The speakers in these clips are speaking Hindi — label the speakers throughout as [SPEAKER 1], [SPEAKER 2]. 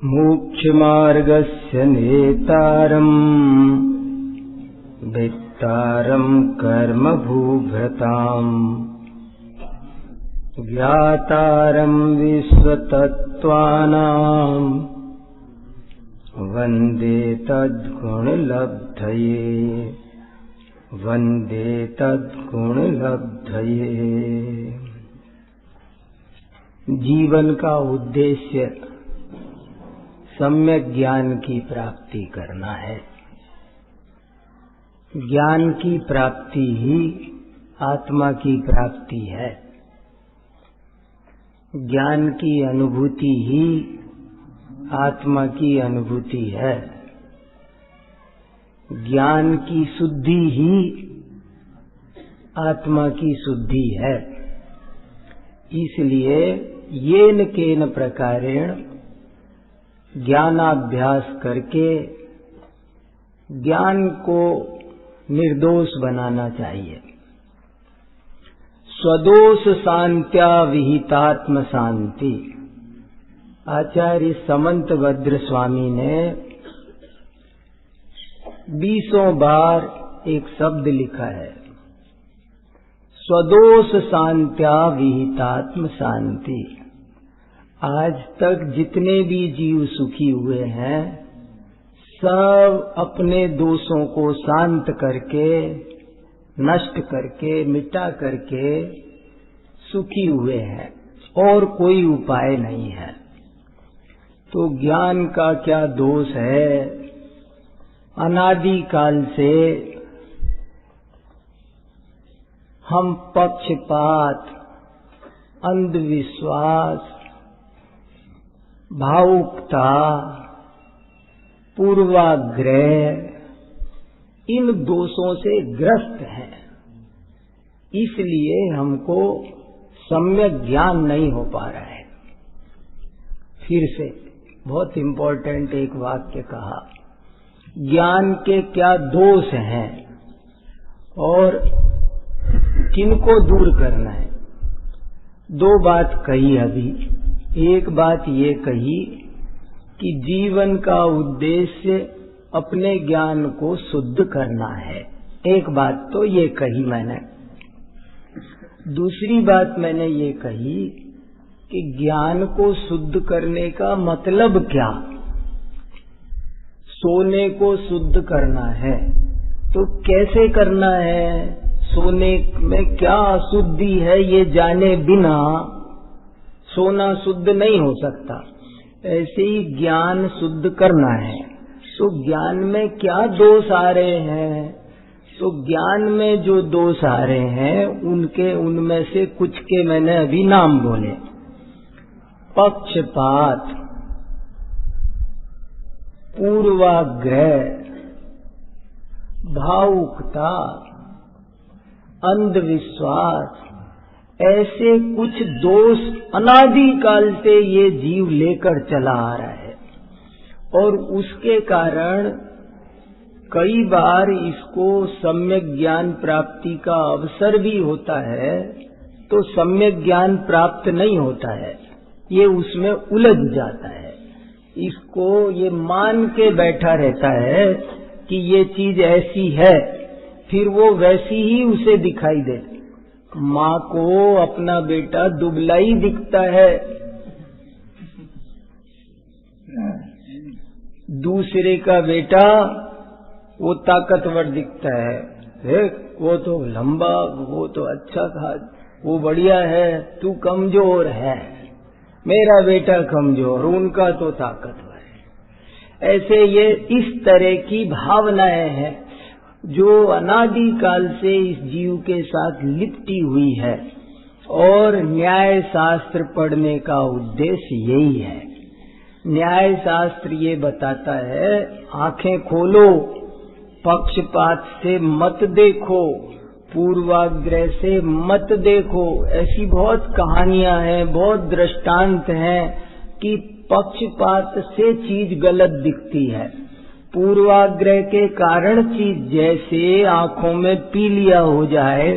[SPEAKER 1] मोक्षमार्गस्य नेतारम् वेत्तारम् कर्मभूभृताम् ज्ञातारम् विश्वतत्त्वानाम् वन्दे तद्गुणलब्धये वन्दे तद्गुणलब्धये। जीवन का उद्देश्य सम्यक ज्ञान की प्राप्ति करना है। ज्ञान की प्राप्ति ही आत्मा की प्राप्ति है। ज्ञान की अनुभूति ही आत्मा की अनुभूति है। ज्ञान की शुद्धि ही आत्मा की शुद्धि है। इसलिए येन केन प्रकारेण ज्ञानाभ्यास करके ज्ञान को निर्दोष बनाना चाहिए। स्वदोष शांत्या विहितात्म शांति। आचार्य समंतभद्र स्वामी ने 20 बार एक शब्द लिखा है, स्वदोष शांत्या विहितात्म शांति। आज तक जितने भी जीव सुखी हुए हैं सब अपने दोषों को शांत करके, नष्ट करके, मिटा करके सुखी हुए हैं और कोई उपाय नहीं है। तो ज्ञान का क्या दोष है? अनादि काल से हम पक्षपात, अंधविश्वास, भावुकता, पूर्वाग्रह इन दोषों से ग्रस्त हैं। इसलिए हमको सम्यक ज्ञान नहीं हो पा रहा है। फिर से बहुत इम्पोर्टेंट एक वाक्य कहा, ज्ञान के क्या दोष हैं और किनको दूर करना है। 2 बात कही अभी। एक बात ये कही कि जीवन का उद्देश्य अपने ज्ञान को शुद्ध करना है। एक बात तो ये कही मैंने। दूसरी बात मैंने ये कही कि ज्ञान को शुद्ध करने का मतलब क्या? सोने को शुद्ध करना है तो कैसे करना है? सोने में क्या अशुद्धि है ये जाने बिना सोना शुद्ध नहीं हो सकता। ऐसे ही ज्ञान शुद्ध करना है तो ज्ञान में क्या दोष आ रहे हैं? तो ज्ञान में जो दोष आ रहे हैं उनमें से कुछ के मैंने अभी नाम बोले। पक्षपात, पूर्वाग्रह, भावुकता, अंधविश्वास, ऐसे कुछ दोष अनादि काल से ये जीव लेकर चला आ रहा है और उसके कारण कई बार इसको सम्यक ज्ञान प्राप्ति का अवसर भी होता है तो सम्यक ज्ञान प्राप्त नहीं होता है। ये उसमें उलझ जाता है। इसको ये मान के बैठा रहता है कि ये चीज ऐसी है, फिर वो वैसी ही उसे दिखाई देती। माँ को अपना बेटा दुबला ही दिखता है, दूसरे का बेटा वो ताकतवर दिखता है। वो तो लंबा, वो तो अच्छा था, वो बढ़िया है, तू कमजोर है। मेरा बेटा कमजोर, उनका तो ताकतवर है। ऐसे ये इस तरह की भावनाएं हैं जो अनादि काल से इस जीव के साथ लिपटी हुई है। और न्याय शास्त्र पढ़ने का उद्देश्य यही है। न्याय शास्त्र ये बताता है, आंखें खोलो, पक्षपात से मत देखो, पूर्वाग्रह से मत देखो। ऐसी बहुत कहानियां हैं, बहुत दृष्टांत हैं कि पक्षपात से चीज गलत दिखती है। पूर्वाग्रह के कारण चीज जैसे आंखों में पीलिया हो जाए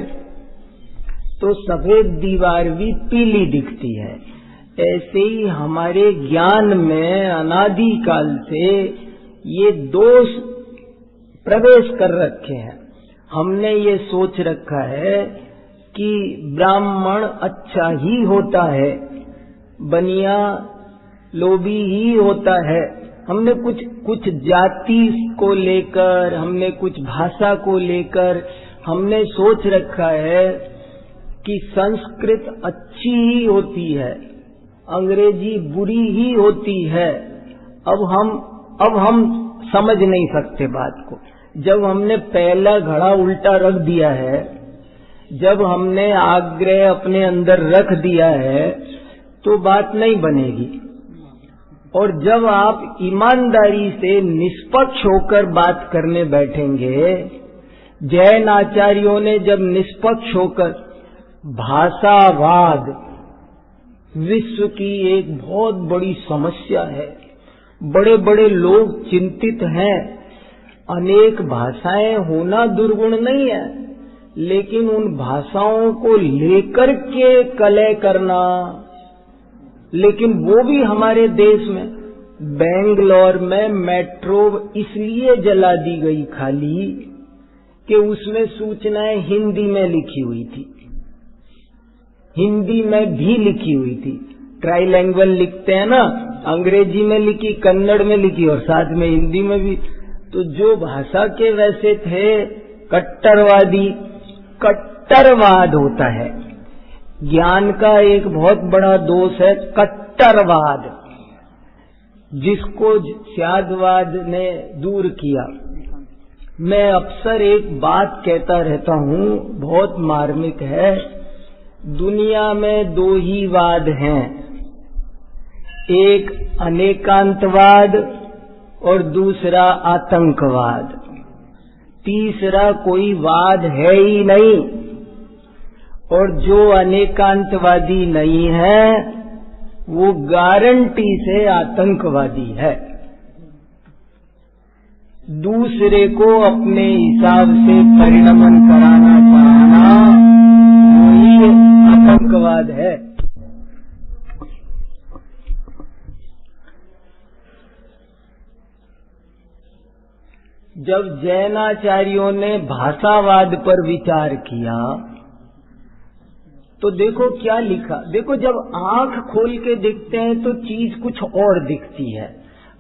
[SPEAKER 1] तो सफेद दीवार भी पीली दिखती है। ऐसे ही हमारे ज्ञान में अनादि काल से ये दोष प्रवेश कर रखे हैं। हमने ये सोच रखा है कि ब्राह्मण अच्छा ही होता है, बनिया लोभी ही होता है। हमने कुछ जाति को लेकर, हमने कुछ भाषा को लेकर हमने सोच रखा है कि संस्कृत अच्छी ही होती है, अंग्रेजी बुरी ही होती है। अब हम समझ नहीं सकते बात को। जब हमने पहला घड़ा उल्टा रख दिया है, जब हमने आग्रह अपने अंदर रख दिया है, तो बात नहीं बनेगी। और जब आप ईमानदारी से निष्पक्ष होकर बात करने बैठेंगे, जैन आचार्यों ने जब निष्पक्ष होकर, भाषावाद विश्व की एक बहुत बड़ी समस्या है, बड़े बड़े लोग चिंतित हैं। अनेक भाषाएं होना दुर्गुण नहीं है, लेकिन उन भाषाओं को लेकर के कलह करना, लेकिन वो भी हमारे देश में बेंगलोर में मेट्रो इसलिए जला दी गई खाली कि उसमें सूचनाएं हिंदी में लिखी हुई थी, हिंदी में भी लिखी हुई थी। ट्राइलैंग्वेल लिखते हैं ना, अंग्रेजी में लिखी, कन्नड़ में लिखी और साथ में हिंदी में भी। तो जो भाषा के वैसे थे कट्टरवादी, कट्टरवाद होता है। ज्ञान का एक बहुत बड़ा दोष है कट्टरवाद, जिसको स्यादवाद ने दूर किया। मैं अक्सर एक बात कहता रहता हूँ, बहुत मार्मिक है। दुनिया में दो ही वाद हैं, एक अनेकांतवाद और दूसरा आतंकवाद। तीसरा कोई वाद है ही नहीं। और जो अनेकांतवादी नहीं है वो गारंटी से आतंकवादी है। दूसरे को अपने हिसाब से परिणमन कराना चाहना वही आतंकवाद है। जब जैनाचार्यों ने भाषावाद पर विचार किया तो देखो क्या लिखा। देखो, जब आंख खोल के देखते हैं तो चीज कुछ और दिखती है,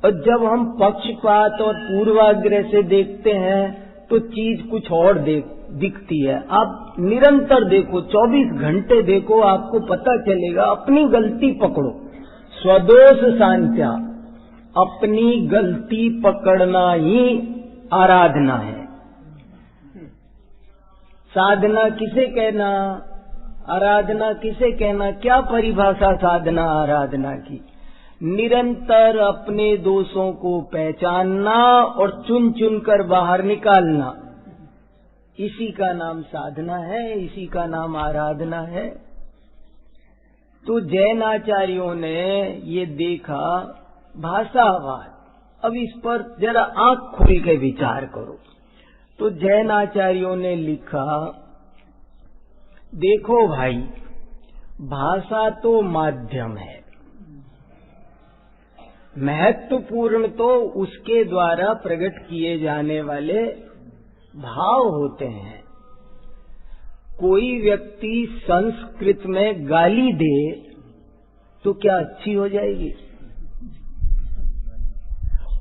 [SPEAKER 1] और जब हम पक्षपात और पूर्वाग्रह से देखते हैं तो चीज कुछ और दिखती है। आप निरंतर देखो, 24 घंटे देखो, आपको पता चलेगा। अपनी गलती पकड़ो, स्वदोष शांत्या, अपनी गलती पकड़ना ही आराधना है। साधना किसे कहना, आराधना किसे कहना? क्या परिभाषा साधना आराधना की? निरंतर अपने दोषों को पहचानना और चुन चुन कर बाहर निकालना, इसी का नाम साधना है, इसी का नाम आराधना है। तो जैन आचार्यों ने ये देखा भाषावाद। अब इस पर जरा आंख खोल के विचार करो। तो जैन आचार्यों ने लिखा, देखो भाई, भाषा तो माध्यम है, महत्वपूर्ण तो उसके द्वारा प्रकट किए जाने वाले भाव होते हैं। कोई व्यक्ति संस्कृत में गाली दे तो क्या अच्छी हो जाएगी?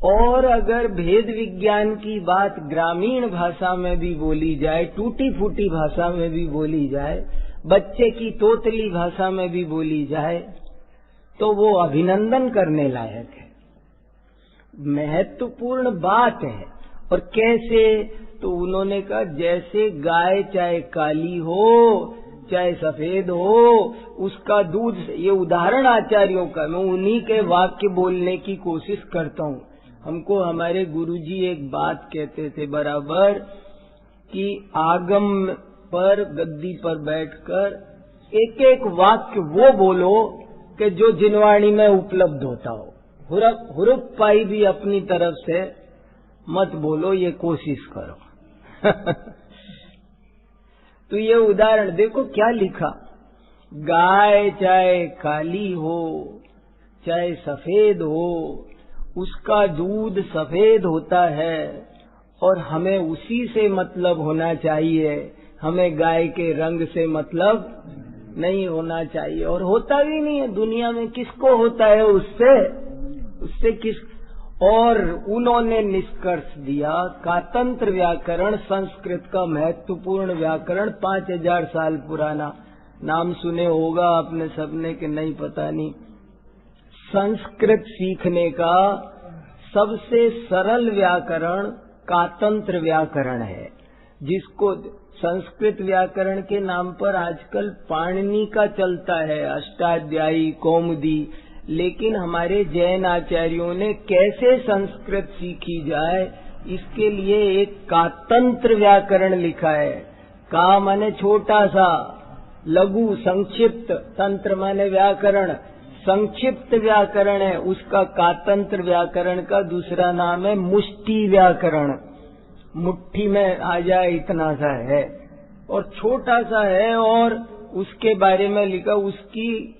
[SPEAKER 1] और अगर भेद विज्ञान की बात ग्रामीण भाषा में भी बोली जाए, टूटी फूटी भाषा में भी बोली जाए, बच्चे की तोतली भाषा में भी बोली जाए, तो वो अभिनंदन करने लायक है, महत्वपूर्ण बात है। और कैसे? तो उन्होंने कहा, जैसे गाय चाहे काली हो चाहे सफेद हो, उसका दूध। ये उदाहरण आचार्यों का, मैं उन्हीं के वाक्य बोलने की कोशिश करता हूँ। हमको हमारे गुरुजी एक बात कहते थे बराबर कि आगम पर गद्दी पर बैठकर एक एक वाक्य वो बोलो कि जो जिनवाणी में उपलब्ध होता हो। हुरुप पाई भी अपनी तरफ से मत बोलो, ये कोशिश करो। तो ये उदाहरण देखो क्या लिखा। गाय चाहे काली हो चाहे सफेद हो, उसका दूध सफेद होता है और हमें उसी से मतलब होना चाहिए। हमें गाय के रंग से मतलब नहीं होना चाहिए, और होता भी नहीं है दुनिया में। किसको होता है उससे किस। और उन्होंने निष्कर्ष दिया, कातंत्र व्याकरण संस्कृत का महत्वपूर्ण व्याकरण, 5000 साल पुराना। नाम सुने होगा आपने सबने कि नहीं पता नहीं। संस्कृत सीखने का सबसे सरल व्याकरण कातंत्र व्याकरण है, जिसको संस्कृत व्याकरण के नाम पर आजकल पाणिनि का चलता है, अष्टाध्यायी, कौमुदी। लेकिन हमारे जैन आचार्यों ने कैसे संस्कृत सीखी जाए, इसके लिए एक कातंत्र व्याकरण लिखा है। का माने छोटा सा, लघु संक्षिप्त, तंत्र माने व्याकरण, संक्षिप्त व्याकरण है उसका। कातंत्र व्याकरण का दूसरा नाम है मुष्टि व्याकरण। मुट्ठी में आ जाए इतना सा है और छोटा सा है, और उसके बारे में लिखा, उसकी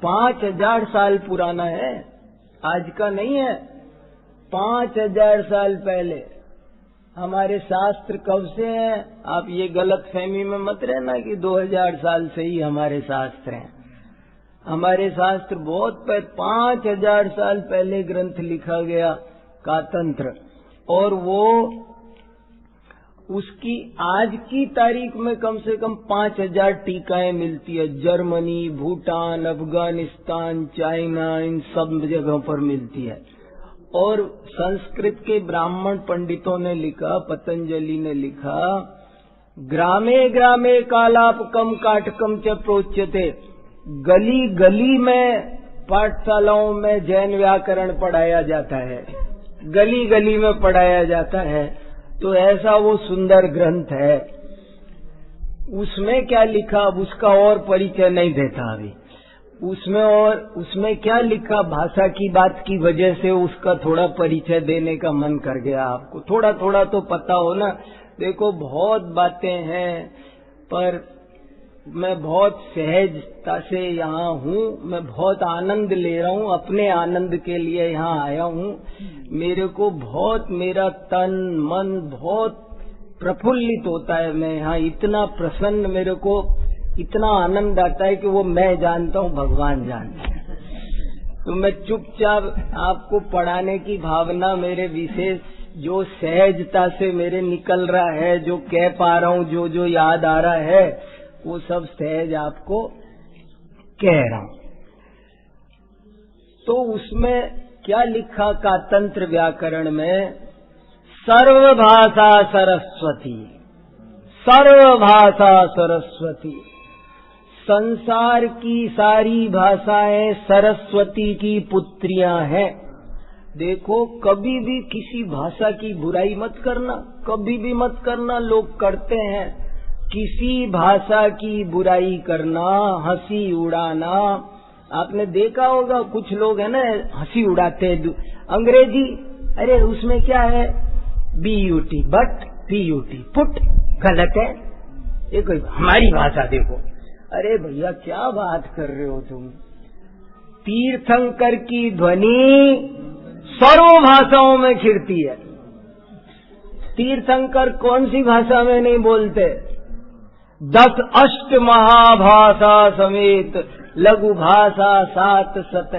[SPEAKER 1] 5000 साल पुराना है, आज का नहीं है। 5000 साल पहले हमारे शास्त्र कब से हैं? आप ये गलत फहमी में मत रहना कि 2000 साल से ही हमारे शास्त्र हैं। हमारे शास्त्र बहुत 5000 साल पहले ग्रंथ लिखा गया कातंत्र, और वो उसकी आज की तारीख में कम से कम 5000 टीकाएं मिलती है। जर्मनी, भूटान, अफगानिस्तान, चाइना, इन सब जगहों पर मिलती है। और संस्कृत के ब्राह्मण पंडितों ने लिखा, पतंजलि ने लिखा, ग्रामे ग्रामे कालापकम काटकम च प्रोच्यते। गली गली में पाठशालाओं में जैन व्याकरण पढ़ाया जाता है, गली गली में पढ़ाया जाता है। तो ऐसा वो सुंदर ग्रंथ है, उसमें क्या लिखा, अब उसका और परिचय नहीं देता अभी। उसमें क्या लिखा, भाषा की बात की वजह से उसका थोड़ा परिचय देने का मन कर गया। आपको थोड़ा थोड़ा तो पता हो ना। देखो बहुत बातें हैं, पर मैं बहुत सहजता से यहाँ हूँ, मैं बहुत आनंद ले रहा हूँ, अपने आनंद के लिए यहाँ आया हूँ। मेरे को बहुत, मेरा तन मन बहुत प्रफुल्लित होता है। मैं यहाँ इतना प्रसन्न, मेरे को इतना आनंद आता है कि वो मैं जानता हूँ, भगवान जानते हैं। तो मैं चुपचाप आपको पढ़ाने की भावना मेरे विशेष, जो सहजता से मेरे निकल रहा है, जो कह पा रहा हूँ, जो जो याद आ रहा है, वो सब सहज आपको कह रहा हूँ। तो उसमें क्या लिखा कातंत्र व्याकरण में, सर्वभाषा सरस्वती, सर्वभाषा सरस्वती। संसार की सारी भाषाएं सरस्वती की पुत्रियां हैं। देखो कभी भी किसी भाषा की बुराई मत करना, कभी भी मत करना, लोग करते हैं। किसी भाषा की बुराई करना, हंसी उड़ाना, आपने देखा होगा कुछ लोग है ना हंसी उड़ाते हैं अंग्रेजी। अरे उसमें क्या है, BUT बट, PUT पुट, गलत है। ये कोई हमारी भाषा देखो। अरे भैया क्या बात कर रहे हो तुम। तीर्थंकर की ध्वनि सर्व भाषाओं में खिरती है। तीर्थंकर कौन सी भाषा में नहीं बोलते? 10 अष्ट महाभाषा समेत लघु भाषा 7 सत।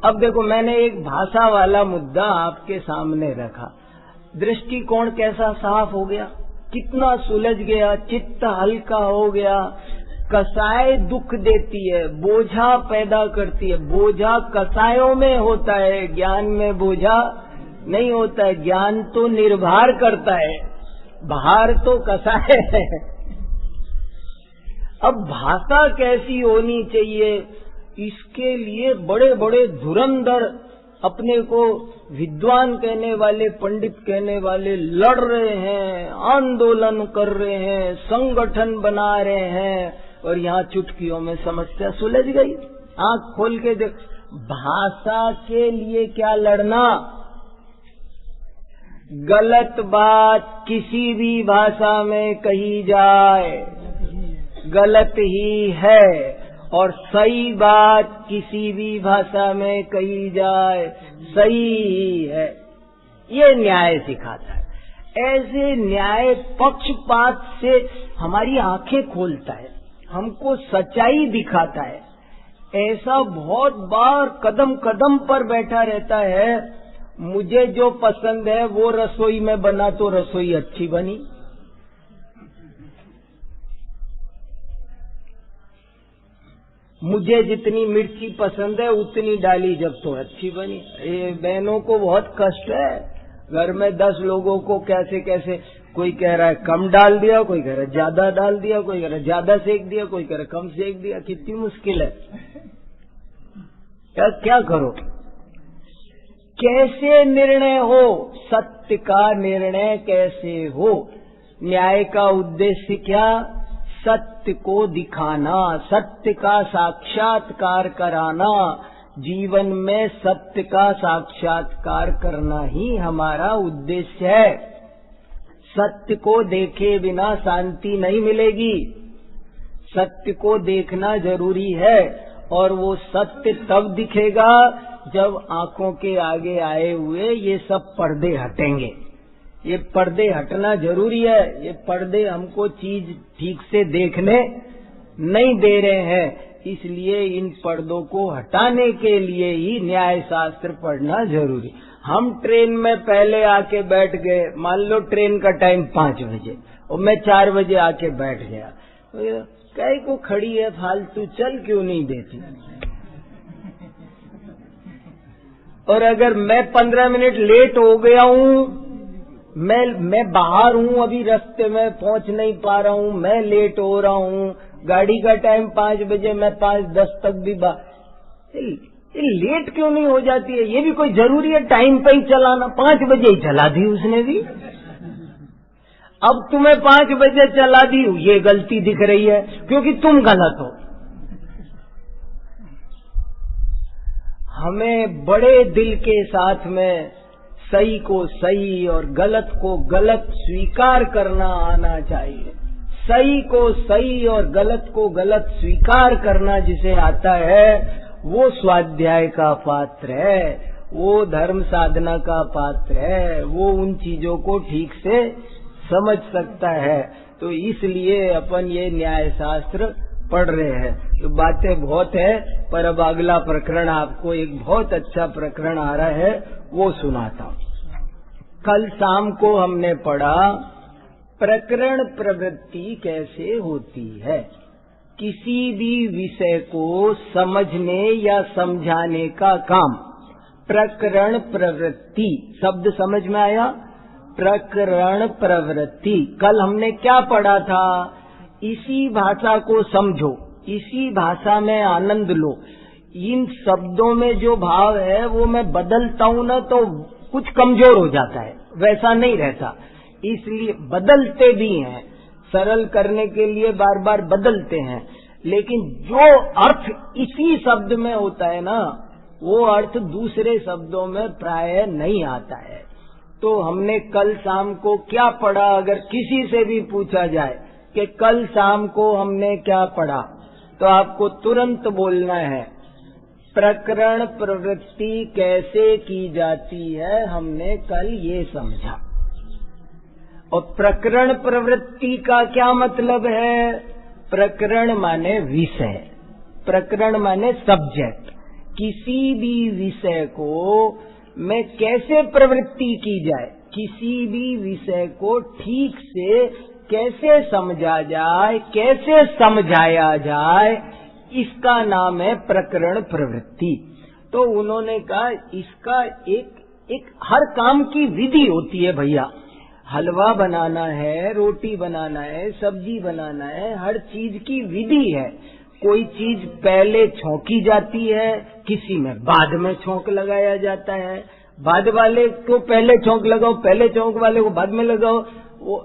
[SPEAKER 1] अब देखो मैंने एक भाषा वाला मुद्दा आपके सामने रखा, दृष्टिकोण कैसा साफ हो गया, कितना सुलझ गया, चित्त हल्का हो गया। कसाय दुख देती है, बोझा पैदा करती है। बोझा कसायों में होता है, ज्ञान में बोझा नहीं होता है। ज्ञान तो निर्भर करता है, बाहर तो कसाय है। अब भाषा कैसी होनी चाहिए, इसके लिए बड़े बड़े धुरंधर, अपने को विद्वान कहने वाले, पंडित कहने वाले लड़ रहे हैं, आंदोलन कर रहे हैं, संगठन बना रहे हैं, और यहाँ चुटकियों में समस्या सुलझ गई। आंख खोल के देख, भाषा के लिए क्या लड़ना। गलत बात किसी भी भाषा में कही जाए गलत ही है, और सही बात किसी भी भाषा में कही जाए सही ही है, ये न्याय सिखाता है। ऐसे न्याय पक्षपात से हमारी आंखें खोलता है, हमको सच्चाई दिखाता है। ऐसा बहुत बार कदम कदम पर बैठा रहता है, मुझे जो पसंद है वो रसोई में बना तो रसोई अच्छी बनी, मुझे जितनी मिर्ची पसंद है उतनी डाली जब तो अच्छी बनी। ये बहनों को बहुत कष्ट है, घर में 10 लोगों को कैसे कैसे, कोई कह रहा है कम डाल दिया, कोई कह रहा है ज्यादा डाल दिया, कोई कह रहा है ज्यादा सेक दिया, कोई कह रहा है कम सेक दिया। कितनी मुश्किल है, क्या करो, कैसे निर्णय हो, सत्य का निर्णय कैसे हो। न्याय का उद्देश्य क्या, सत्य को दिखाना, सत्य का साक्षात्कार कराना, जीवन में सत्य का साक्षात्कार करना ही हमारा उद्देश्य है। सत्य को देखे बिना शांति नहीं मिलेगी, सत्य को देखना जरूरी है, और वो सत्य तब दिखेगा जब आंखों के आगे आए हुए ये सब पर्दे हटेंगे। ये पर्दे हटना जरूरी है, ये पर्दे हमको चीज ठीक से देखने नहीं दे रहे हैं, इसलिए इन पर्दों को हटाने के लिए ही न्याय शास्त्र पढ़ना जरूरी। हम ट्रेन में पहले आके बैठ गए, मान लो ट्रेन का टाइम 5 बजे और मैं 4 बजे आके बैठ गया, तो कई को खड़ी है फालतू, चल क्यों नहीं देती। और अगर मैं 15 मिनट लेट हो गया हूँ, मैं बाहर हूँ, अभी रास्ते में पहुंच नहीं पा रहा हूँ, मैं लेट हो रहा हूँ, गाड़ी का टाइम 5 बजे, मैं 5:10 तक भी ये लेट क्यों नहीं हो जाती है। ये भी कोई जरूरी है टाइम पे ही चलाना, 5 बजे ही चला दी उसने भी। अब तुम्हें 5 बजे चला दी, ये गलती दिख रही है क्योंकि तुम गलत हो। हमें बड़े दिल के साथ में सही को सही और गलत को गलत स्वीकार करना आना चाहिए। सही को सही और गलत को गलत स्वीकार करना जिसे आता है वो स्वाध्याय का पात्र है, वो धर्म साधना का पात्र है, वो उन चीजों को ठीक से समझ सकता है। तो इसलिए अपन ये न्याय शास्त्र पढ़ रहे हैं। तो बातें बहुत है, पर अब अगला प्रकरण आपको एक बहुत अच्छा प्रकरण आ रहा है, वो सुनाता हूँ। कल शाम को हमने पढ़ा प्रकरण प्रवृत्ति कैसे होती है। किसी भी विषय को समझने या समझाने का काम प्रकरण प्रवृत्ति, शब्द समझ में आया, प्रकरण प्रवृत्ति। कल हमने क्या पढ़ा था, इसी भाषा को समझो, इसी भाषा में आनंद लो। इन शब्दों में जो भाव है वो मैं बदलता हूँ ना तो कुछ कमजोर हो जाता है, वैसा नहीं रहता, इसलिए बदलते भी हैं, सरल करने के लिए बार बार बदलते हैं, लेकिन जो अर्थ इसी शब्द में होता है ना वो अर्थ दूसरे शब्दों में प्राय नहीं आता है। तो हमने कल शाम को क्या पढ़ा, अगर किसी से भी पूछा जाए कि कल शाम को हमने क्या पढ़ा, तो आपको तुरंत बोलना है प्रकरण प्रवृत्ति कैसे की जाती है, हमने कल ये समझा। और प्रकरण प्रवृत्ति का क्या मतलब है, प्रकरण माने विषय, प्रकरण माने सब्जेक्ट। किसी भी विषय को में कैसे प्रवृत्ति की जाए, किसी भी विषय को ठीक से कैसे समझा जाए, कैसे समझाया जाए, इसका नाम है प्रकरण प्रवृत्ति। तो उन्होंने कहा इसका एक हर काम की विधि होती है भैया। हलवा बनाना है, रोटी बनाना है, सब्जी बनाना है, हर चीज की विधि है। कोई चीज पहले छौंकी जाती है, किसी में बाद में छौंक लगाया जाता है, बाद वाले को पहले छौंक लगाओ, पहले छौंक वाले को बाद में लगाओ। वो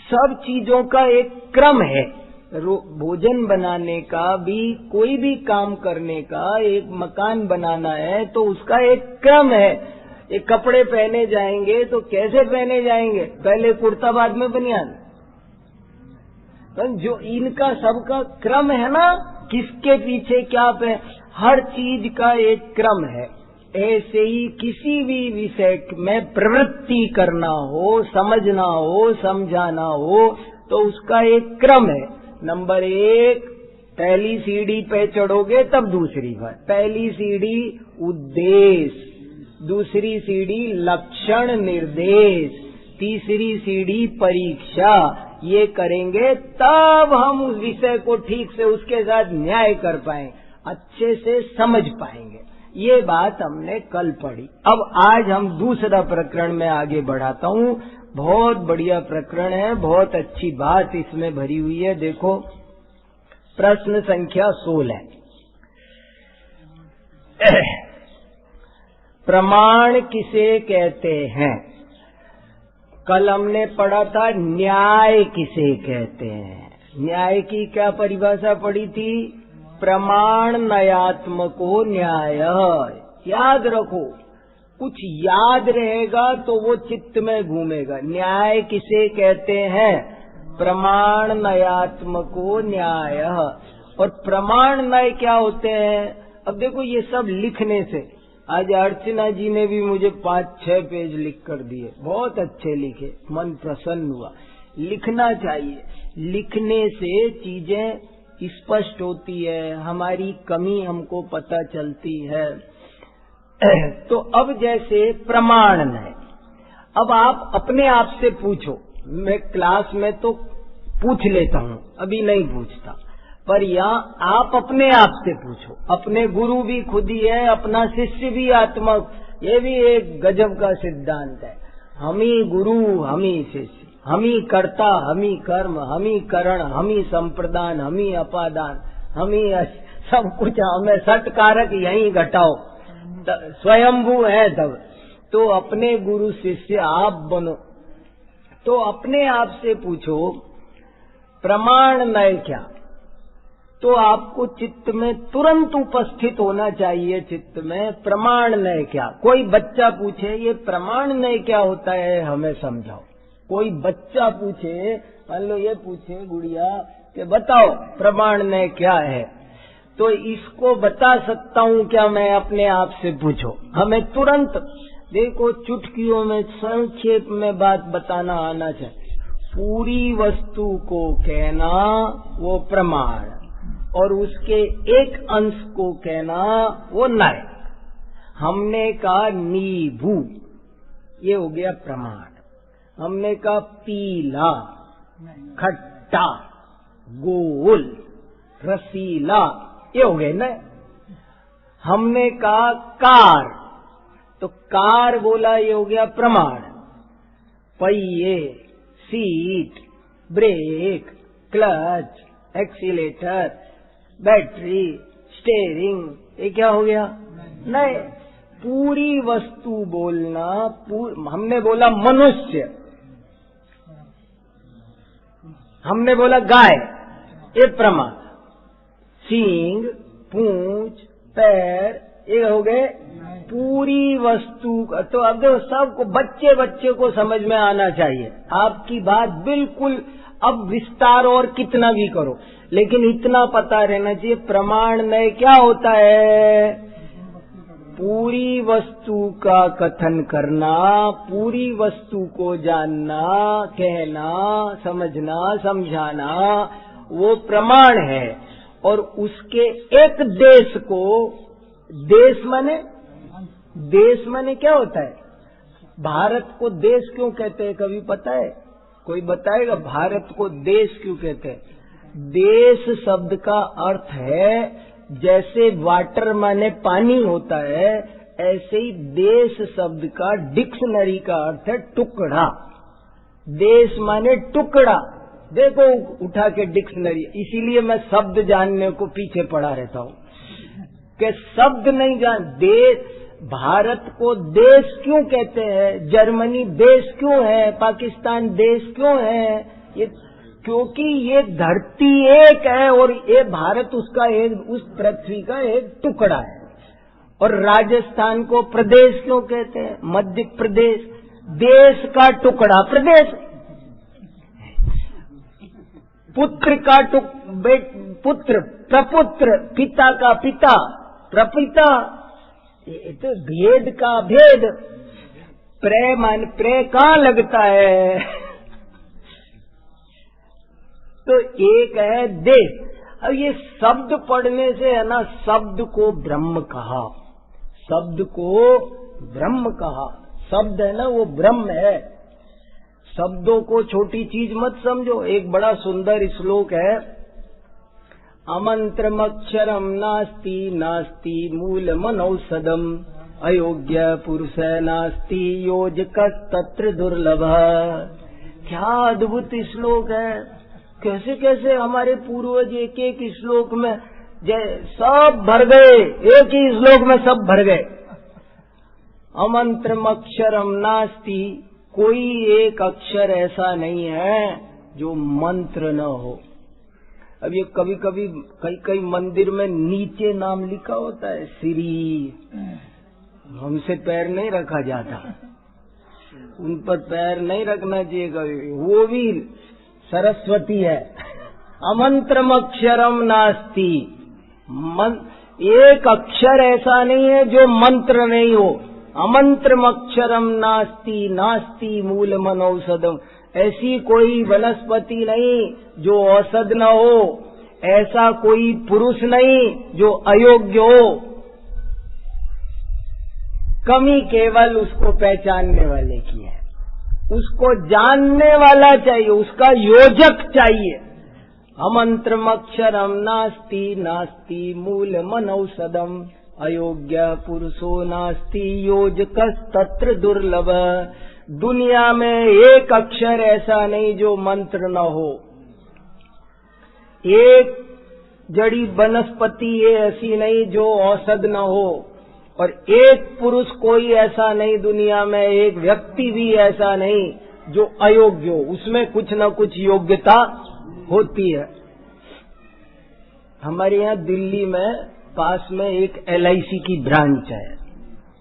[SPEAKER 1] सब चीजों का एक क्रम है। भोजन बनाने का भी, कोई भी काम करने का, एक मकान बनाना है तो उसका एक क्रम है। एक कपड़े पहने जाएंगे तो कैसे पहने जाएंगे, पहले कुर्ता बाद में बनियान, तो जो इनका सबका क्रम है ना, किसके पीछे क्या पे, हर चीज का एक क्रम है। ऐसे ही किसी भी विषय में प्रवृत्ति करना हो, समझना हो, समझाना हो, तो उसका एक क्रम है। नंबर 1, पहली सीढ़ी पे चढ़ोगे तब दूसरी बार। पहली सीढ़ी उद्देश्य, दूसरी सीढ़ी लक्षण निर्देश, तीसरी सीढ़ी परीक्षा। ये करेंगे तब हम उस विषय को ठीक से उसके साथ न्याय कर पाएंगे, अच्छे से समझ पाएंगे। ये बात हमने कल पढ़ी। अब आज हम दूसरा प्रकरण में आगे बढ़ाता हूँ। बहुत बढ़िया प्रकरण है, बहुत अच्छी बात इसमें भरी हुई है। देखो प्रश्न संख्या 16, प्रमाण किसे कहते हैं? कल हमने पढ़ा था न्याय किसे कहते हैं। न्याय की क्या परिभाषा पढ़ी थी? प्रमाण नयात्मको न्याय। याद रखो, कुछ याद रहेगा तो वो चित्त में घूमेगा। न्याय किसे कहते हैं? प्रमाण नयात्मको न्याय। और प्रमाण नय क्या होते हैं? अब देखो ये सब लिखने से, आज अर्चना जी ने भी मुझे 5-6 पेज लिख कर दिए, बहुत अच्छे लिखे, मन प्रसन्न हुआ। लिखना चाहिए, लिखने से चीजें स्पष्ट होती है, हमारी कमी हमको पता चलती है। तो अब जैसे प्रमाण है, अब आप अपने आप से पूछो। मैं क्लास में तो पूछ लेता हूँ, अभी नहीं पूछता, पर यहाँ आप अपने आप से पूछो। अपने गुरु भी खुद ही है, अपना शिष्य भी आत्मा। ये भी एक गजब का सिद्धांत है। हम ही गुरु, हम ही शिष्य, हम ही कर्ता, हम ही कर्म, हम ही करण, हम ही संप्रदान, हम ही अपादान, हम ही सब कुछ हमें। सटकारक यही घटाओ, स्वयंभू है तब। तो अपने गुरु शिष्य आप बनो। तो अपने आप से पूछो प्रमाण नय क्या? तो आपको चित्त में तुरंत उपस्थित होना चाहिए, चित्त में प्रमाण नय क्या। कोई बच्चा पूछे ये प्रमाण नय क्या होता है, हमें समझाओ। कोई बच्चा पूछे, मान लो ये पूछे गुड़िया कि बताओ प्रमाण नय क्या है, तो इसको बता सकता हूँ क्या मैं? अपने आप से पूछो। हमें तुरंत देखो चुटकियों में संक्षेप में बात बताना आना चाहिए। पूरी वस्तु को कहना वो प्रमाण, और उसके एक अंश को कहना वो नय। हमने कहा नींबू, ये हो गया प्रमाण। हमने कहा पीला, खट्टा, गोल, रसीला, ये हो गए न। हमने कहा कार, तो कार बोला, ये हो गया प्रमाण। पहिए, seat, brake, clutch, accelerator, battery, steering, ये क्या हो गया? नहीं। पूरी वस्तु बोलना। हमने बोला मनुष्य, हमने बोला गाय, ये प्रमाण। सींग, पूंछ, पैर, ये हो गए पूरी वस्तु। तो अब देखो सबको, बच्चे को समझ में आना चाहिए। आपकी बात बिल्कुल, अब विस्तार और कितना भी करो, लेकिन इतना पता रहना चाहिए प्रमाण नय क्या होता है। पूरी वस्तु का कथन करना, पूरी वस्तु को जानना, कहना, समझना, समझाना, वो प्रमाण है। और उसके एक देश को, देश माने क्या होता है? भारत को देश क्यों कहते हैं, कभी पता है? कोई बताएगा भारत को देश क्यों कहते हैं? देश शब्द का अर्थ है, जैसे वाटर माने पानी होता है, ऐसे ही देश शब्द का डिक्शनरी का अर्थ है टुकड़ा। देश माने टुकड़ा। देखो उठा के डिक्शनरी, इसीलिए मैं शब्द जानने को पीछे पड़ा रहता हूँ कि शब्द नहीं जान। देश, भारत को देश क्यों कहते हैं? जर्मनी देश क्यों है? पाकिस्तान देश क्यों है? ये क्योंकि ये धरती एक है और ये भारत उसका एक, उस पृथ्वी का एक टुकड़ा है। और राजस्थान को प्रदेश क्यों कहते हैं? मध्य प्रदेश, देश का टुकड़ा प्रदेश। पुत्र का पुत्र, प्रपुत्र, पिता का पिता, प्रपिता, ये तो भेद का भेद। प्रे कहाँ लगता है? तो एक है देश। अब ये शब्द पढ़ने से है ना, शब्द को ब्रह्म कहा, शब्द को ब्रह्म कहा। शब्द है ना वो ब्रह्म है। शब्दों को छोटी चीज मत समझो। एक बड़ा सुंदर श्लोक है, अमंत्रमक्षरम नास्ति नास्ति मूलमनौषधम अयोग्य पुरुष नास्ति योजकस्तत्र दुर्लभ। क्या अद्भुत श्लोक है। कैसे कैसे हमारे पूर्वज एक एक श्लोक में सब भर गए, एक ही श्लोक में सब भर गए। अमंत्रमक्षरम नास्ति, कोई एक अक्षर ऐसा नहीं है जो मंत्र न हो। अब ये कभी कभी कई मंदिर में नीचे नाम लिखा होता है, श्री, हमसे पैर नहीं रखा जाता, उन पर पैर नहीं रखना चाहिए कभी, वो भी सरस्वती है। अमंत्रमक्षरम नास्ति, एक अक्षर ऐसा नहीं है जो मंत्र नहीं हो। अमंत्रमक्षरम नास्ति नास्ति मूलमनौषधम, ऐसी कोई वनस्पति नहीं जो औषध न हो, ऐसा कोई पुरुष नहीं जो अयोग्य हो। कमी केवल उसको पहचानने वाले की है, उसको जानने वाला चाहिए, उसका योजक चाहिए। अमंत्रमक्षरम नास्ति नास्ति मूलमनौषधम अयोग्य पुरुषो नास्ति योजकस्तत्र दुर्लभ। दुनिया में एक अक्षर ऐसा नहीं जो मंत्र न हो, एक जड़ी वनस्पति ऐसी नहीं जो औषध न हो, और एक पुरुष कोई ऐसा नहीं दुनिया में, एक व्यक्ति भी ऐसा नहीं जो अयोग्य हो। उसमें कुछ न कुछ योग्यता होती है। हमारे यहाँ दिल्ली में पास में एक LIC की ब्रांच है,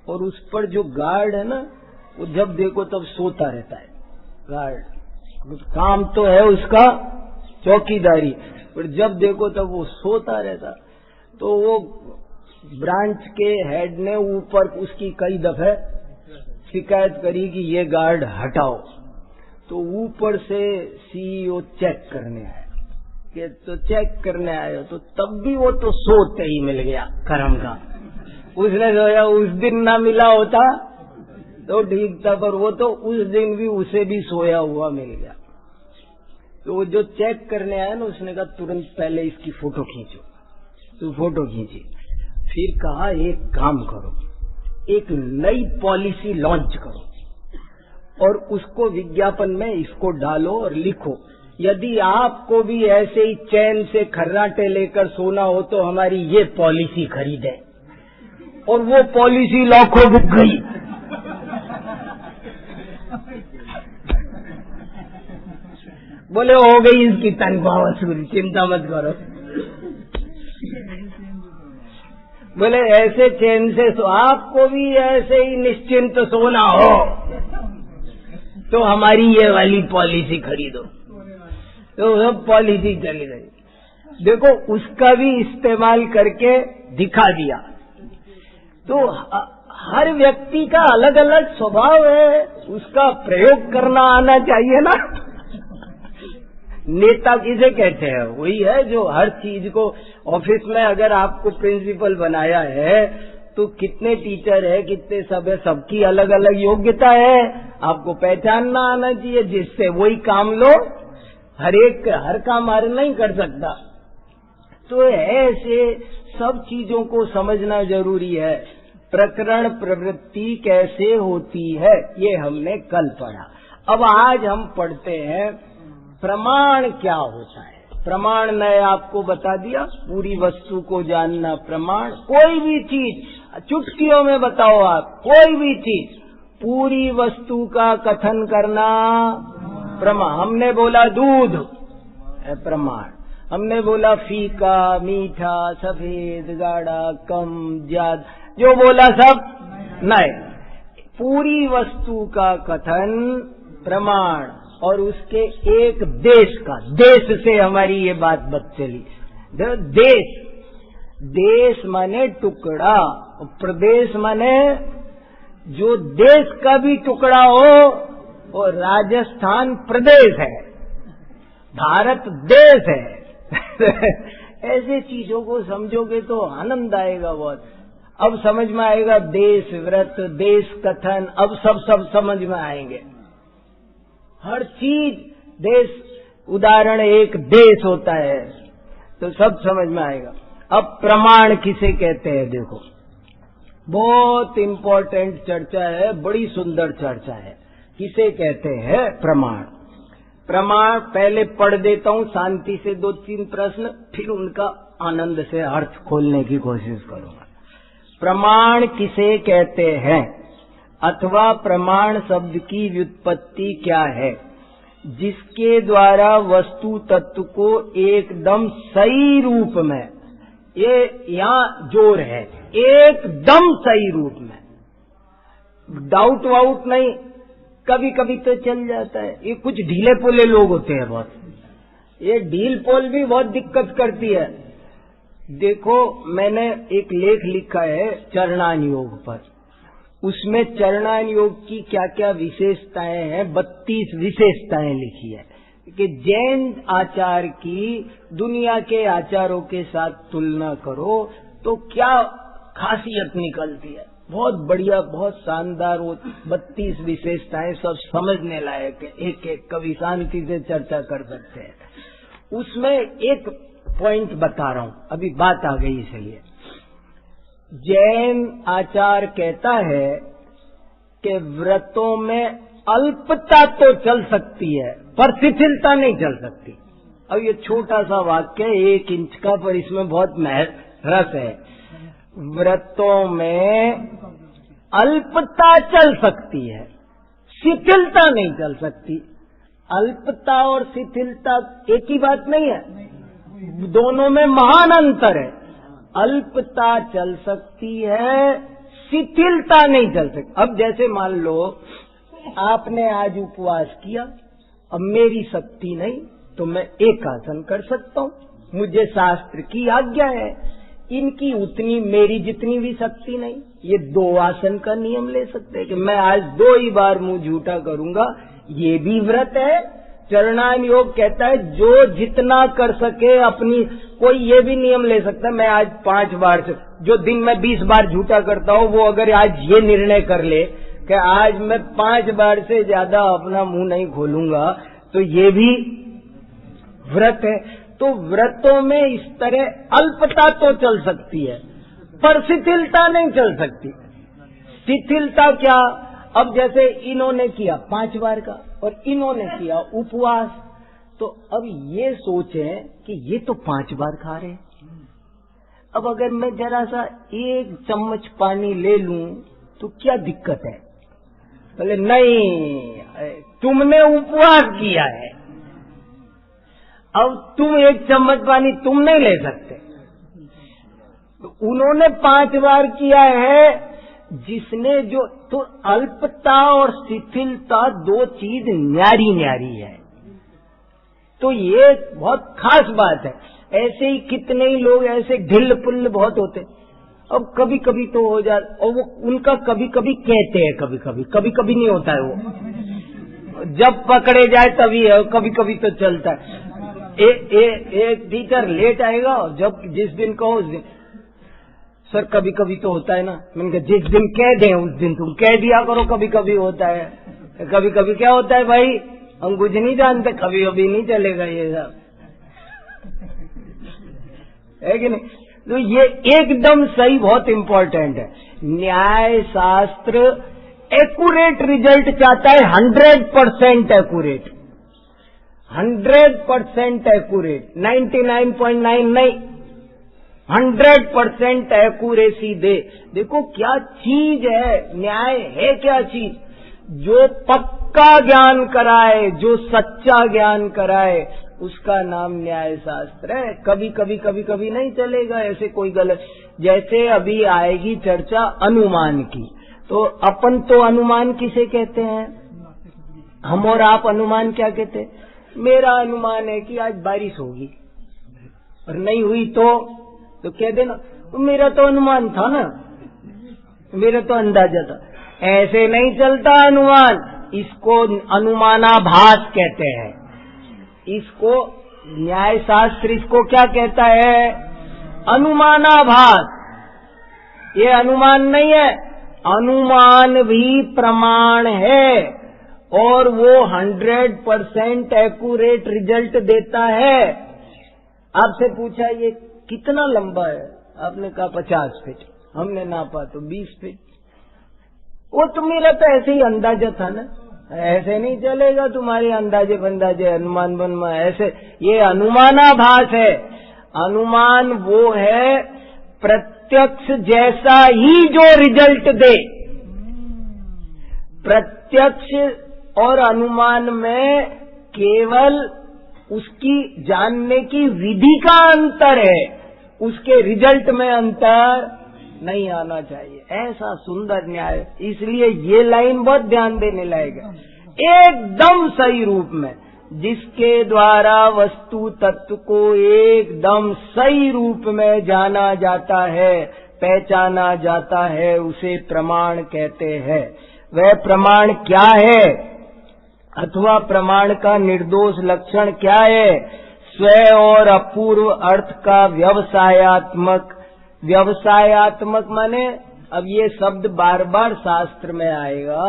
[SPEAKER 1] और उस पर जो गार्ड है ना, वो जब देखो तब सोता रहता है। गार्ड काम तो है उसका चौकीदारी, पर जब देखो तब वो सोता रहता। तो वो ब्रांच के हेड ने ऊपर उसकी कई दफे शिकायत करी कि ये गार्ड हटाओ। तो ऊपर से CEO चेक करने आया, कि तो चेक करने आए, तो तब भी वो तो सोते ही मिल गया करम का। उसने सोचा उस दिन ना मिला होता तो ठीक था, पर वो तो उस दिन भी उसे भी सोया हुआ मिल गया। तो वो जो चेक करने आया ना, उसने कहा तुरंत पहले इसकी फोटो खींचो। तो फोटो खींची, फिर कहा एक काम करो, एक नई पॉलिसी लॉन्च करो और उसको विज्ञापन में इसको डालो और लिखो, यदि आपको भी ऐसे ही चैन से खर्राटे लेकर सोना हो तो हमारी ये पॉलिसी खरीदें। और वो पॉलिसी लाखों बिक गई। बोले हो गई इसकी तनख्वाह वसूल, चिंता मत करो। बोले ऐसे चैन से आपको भी ऐसे ही निश्चिंत सोना हो तो हमारी ये वाली पॉलिसी खरीदो। तो सब पॉलिसी चली गई। देखो उसका भी इस्तेमाल करके दिखा दिया। तो हर व्यक्ति का अलग अलग स्वभाव है, उसका प्रयोग करना आना चाहिए ना। नेता किसे कहते हैं? वही है जो हर चीज को, ऑफिस में अगर आपको प्रिंसिपल बनाया है तो कितने टीचर है, कितने सब है, सबकी अलग अलग योग्यता है, आपको पहचानना आना चाहिए, जिससे वही काम लो। हर काम हर नहीं कर सकता। तो ऐसे सब चीजों को समझना जरूरी है। प्रकरण प्रवृत्ति कैसे होती है ये हमने कल पढ़ा। अब आज हम पढ़ते हैं प्रमाण क्या होता है। प्रमाण मैं आपको बता दिया, पूरी वस्तु को जानना प्रमाण। कोई भी चीज चुटकियों में बताओ आप, कोई भी चीज पूरी वस्तु का कथन करना प्रमाण। हमने बोला दूध प्रमाण, हमने बोला फीका, मीठा, सफेद, गाढ़ा, कम, ज्यादा, जो बोला सब नहीं। पूरी वस्तु का कथन प्रमाण। और उसके एक देश का, देश से हमारी ये बात चली। देश, देश माने टुकड़ा, प्रदेश माने जो देश का भी टुकड़ा हो वो राजस्थान प्रदेश है, भारत देश है। ऐसे चीजों को समझोगे तो आनंद आएगा बहुत। अब समझ में आएगा देश व्रत, देश कथन, अब सब समझ में आएंगे। हर चीज देश, उदाहरण एक देश होता है तो सब समझ में आएगा। अब प्रमाण किसे कहते हैं देखो, बहुत इंपॉर्टेंट चर्चा है, बड़ी सुंदर चर्चा है। किसे कहते हैं प्रमाण? प्रमाण पहले पढ़ देता हूं शांति से 2-3 प्रश्न, फिर उनका आनंद से अर्थ खोलने की कोशिश करूंगा। प्रमाण किसे कहते हैं अथवा प्रमाण शब्द की व्युत्पत्ति क्या है? जिसके द्वारा वस्तु तत्व को एकदम सही रूप में, ये यहाँ जोर है, एकदम सही रूप में, डाउट वाउट नहीं, कभी कभी तो चल जाता है। ये कुछ ढीले पोले लोग होते हैं बहुत, ये ढील पोल भी बहुत दिक्कत करती है। देखो मैंने एक लेख लिखा है चरणान योग पर, उसमें चरणान योग की क्या क्या विशेषताएं हैं, 32 विशेषताएं लिखी है कि जैन आचार की दुनिया के आचारों के साथ तुलना करो तो क्या खासियत निकलती है। बहुत बढ़िया, बहुत शानदार, वो 32 विशेषताएं सब समझने लायक है, एक एक कभी शांति से चर्चा कर सकते हैं। उसमें एक पॉइंट बता रहा हूं, अभी बात आ गई इसलिए। जैन आचार कहता है कि व्रतों में अल्पता तो चल सकती है पर शिथिलता नहीं चल सकती। अब ये छोटा सा वाक्य 1 इंच का, पर इसमें बहुत रस है। व्रतों में अल्पता चल सकती है, शिथिलता नहीं चल सकती। अल्पता और शिथिलता एक ही बात नहीं है, दोनों में महान अंतर है। अल्पता चल सकती है, शिथिलता नहीं चल सकती। अब जैसे मान लो आपने आज उपवास किया, अब मेरी शक्ति नहीं तो मैं एक आसन कर सकता हूँ, मुझे शास्त्र की आज्ञा है। इनकी उतनी मेरी जितनी भी शक्ति नहीं, ये 2 आसन का नियम ले सकते हैं कि मैं आज 2 ही बार मुंह झूठा करूंगा, ये भी व्रत है। चरणान योग कहता है जो जितना कर सके अपनी, कोई ये भी नियम ले सकता है मैं आज 5 बार से, जो दिन में 20 बार झूठा करता हूँ वो अगर आज ये निर्णय कर ले कि आज मैं 5 बार से ज्यादा अपना मुंह नहीं खोलूंगा, तो ये भी व्रत है। तो व्रतों में इस तरह अल्पता तो चल सकती है पर शिथिलता नहीं चल सकती। शिथिलता क्या? अब जैसे इन्होंने किया 5 बार का और इन्होंने किया उपवास, तो अब ये सोचें कि ये तो 5 बार खा रहे हैं, अब अगर मैं जरा सा 1 चम्मच पानी ले लूं तो क्या दिक्कत है? बोले नहीं, तुमने उपवास किया है, अब तुम 1 चम्मच पानी तुम नहीं ले सकते। तो उन्होंने 5 बार किया है, जिसने जो, तो अल्पता और शिथिलता 2 चीज न्यारी न्यारी है, तो ये बहुत खास बात है। ऐसे ही कितने ही लोग ऐसे ढिल पुल बहुत होते, अब कभी कभी तो हो जाता, और वो उनका कभी कभी कहते हैं, कभी कभी नहीं होता है, वो जब पकड़े जाए तभी है, कभी कभी तो चलता है। एक टीचर लेट आएगा, जब जिस दिन कहो उस दिन, सर कभी कभी तो होता है ना, मैंने कहा जिस दिन कह दें उस दिन तुम कह दिया करो, कभी कभी होता है। कभी कभी क्या होता है भाई, हम कुछ नहीं जानते, कभी कभी नहीं चलेगा ये सब, है कि नहीं? तो ये एकदम सही, बहुत इंपॉर्टेंट है। न्याय शास्त्र एक्यूरेट रिजल्ट चाहता है, 100% एक्यूरेट, 100% एक्यूरेट, 99.9 नहीं, 100% एक्यूरेसी दे। देखो क्या चीज है न्याय, है क्या चीज? जो पक्का ज्ञान कराए, जो सच्चा ज्ञान कराए, उसका नाम न्याय शास्त्र है। कभी कभी नहीं चलेगा ऐसे कोई गलत। जैसे अभी आएगी चर्चा अनुमान की, तो अपन तो अनुमान किसे कहते हैं? हम और आप अनुमान क्या कहते हैं? मेरा अनुमान है कि आज बारिश होगी, और नहीं हुई तो कह देना मेरा तो अनुमान था ना, मेरा तो अंदाजा था। ऐसे नहीं चलता अनुमान, इसको अनुमानाभास कहते हैं। इसको न्याय शास्त्र इसको क्या कहता है? अनुमानाभास। ये अनुमान नहीं है, अनुमान भी प्रमाण है, और वो 100% एक्यूरेट रिजल्ट देता है। आपसे पूछा ये कितना लंबा है, आपने कहा 50 फीट, हमने नापा तो 20 फीट। वो तो मेरा तो ऐसे ही अंदाजा था ना, ऐसे नहीं चलेगा तुम्हारे अंदाजे बंदाजे अनुमान बनवा ऐसे। ये अनुमानाभास है। अनुमान वो है प्रत्यक्ष जैसा ही जो रिजल्ट दे। प्रत्यक्ष और अनुमान में केवल उसकी जानने की विधि का अंतर है, उसके रिजल्ट में अंतर नहीं आना चाहिए। ऐसा सुंदर न्याय, इसलिए ये लाइन बहुत ध्यान देने लायक है। एकदम सही रूप में, जिसके द्वारा वस्तु तत्व को एकदम सही रूप में जाना जाता है, पहचाना जाता है, उसे प्रमाण कहते हैं। वह प्रमाण क्या है, अथवा प्रमाण का निर्दोष लक्षण क्या है? स्वयं और अपूर्व अर्थ का व्यवसायात्मक माने, अब ये शब्द बार बार शास्त्र में आएगा,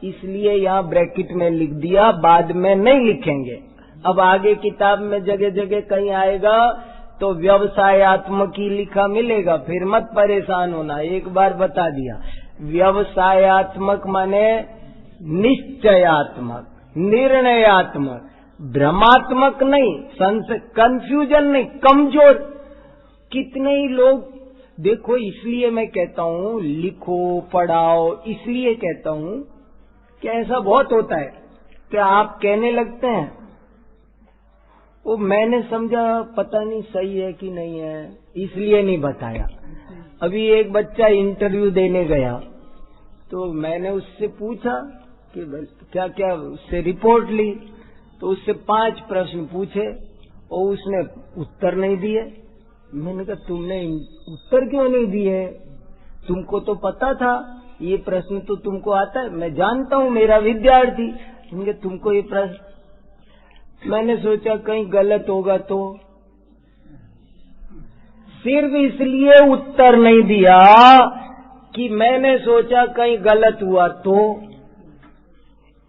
[SPEAKER 1] इसलिए यहाँ ब्रैकेट में लिख दिया, बाद में नहीं लिखेंगे। अब आगे किताब में जगह जगह कहीं आएगा तो व्यवसायात्मक ही लिखा मिलेगा, फिर मत परेशान होना, एक बार बता दिया। व्यवसायात्मक माने निश्चयात्मक, निर्णयात्मक, भ्रमात्मक नहीं, कंफ्यूजन नहीं, कमजोर। कितने ही लोग देखो, इसलिए मैं कहता हूँ लिखो पढ़ाओ, इसलिए कहता हूँ कि ऐसा बहुत होता है कि आप कहने लगते हैं वो मैंने समझा पता नहीं सही है कि नहीं है, इसलिए नहीं बताया। अभी एक बच्चा इंटरव्यू देने गया तो मैंने उससे पूछा कि क्या क्या, उससे रिपोर्ट ली तो उससे 5 प्रश्न पूछे और उसने उत्तर नहीं दिए। मैंने कहा तुमने उत्तर क्यों नहीं दिए, तुमको तो पता था ये प्रश्न तो तुमको आता है, मैं जानता हूँ मेरा विद्यार्थी, इनके तुमको ये प्रश्न। मैंने सोचा कहीं गलत होगा तो, सिर्फ इसलिए उत्तर नहीं दिया कि मैंने सोचा कहीं गलत हुआ तो।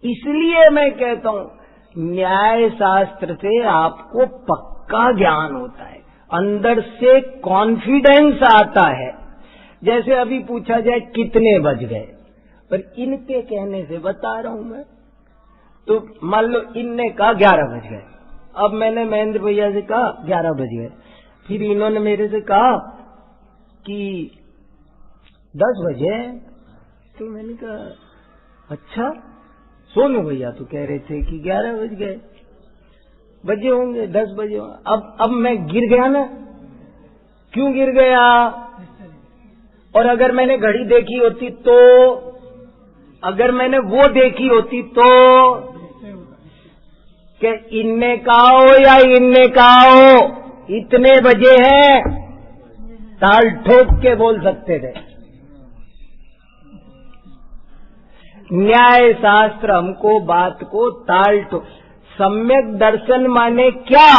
[SPEAKER 1] इसलिए मैं कहता हूँ न्याय शास्त्र से आपको पक्का ज्ञान होता है, अंदर से कॉन्फिडेंस आता है। जैसे अभी पूछा जाए कितने बज गए, पर इनके कहने से बता रहा हूं मैं, तो मान लो इनने कहा 11 बज गए, अब मैंने महेंद्र भैया से कहा 11 बज गए, फिर इन्होंने मेरे से कहा कि 10 बजे, तो मैंने कहा अच्छा सोनू भैया तो कह रहे थे कि 11 बज गए, बजे होंगे 10 बजे होंगे। अब मैं गिर गया ना, क्यों गिर गया? और अगर मैंने घड़ी देखी होती तो, अगर मैंने वो देखी होती तो, कि इनने कहा हो या इनने कहा हो इतने बजे हैं, ताल ठोक के बोल सकते थे। न्याय शास्त्र हमको बात को ताल ठोक, सम्यक दर्शन माने क्या?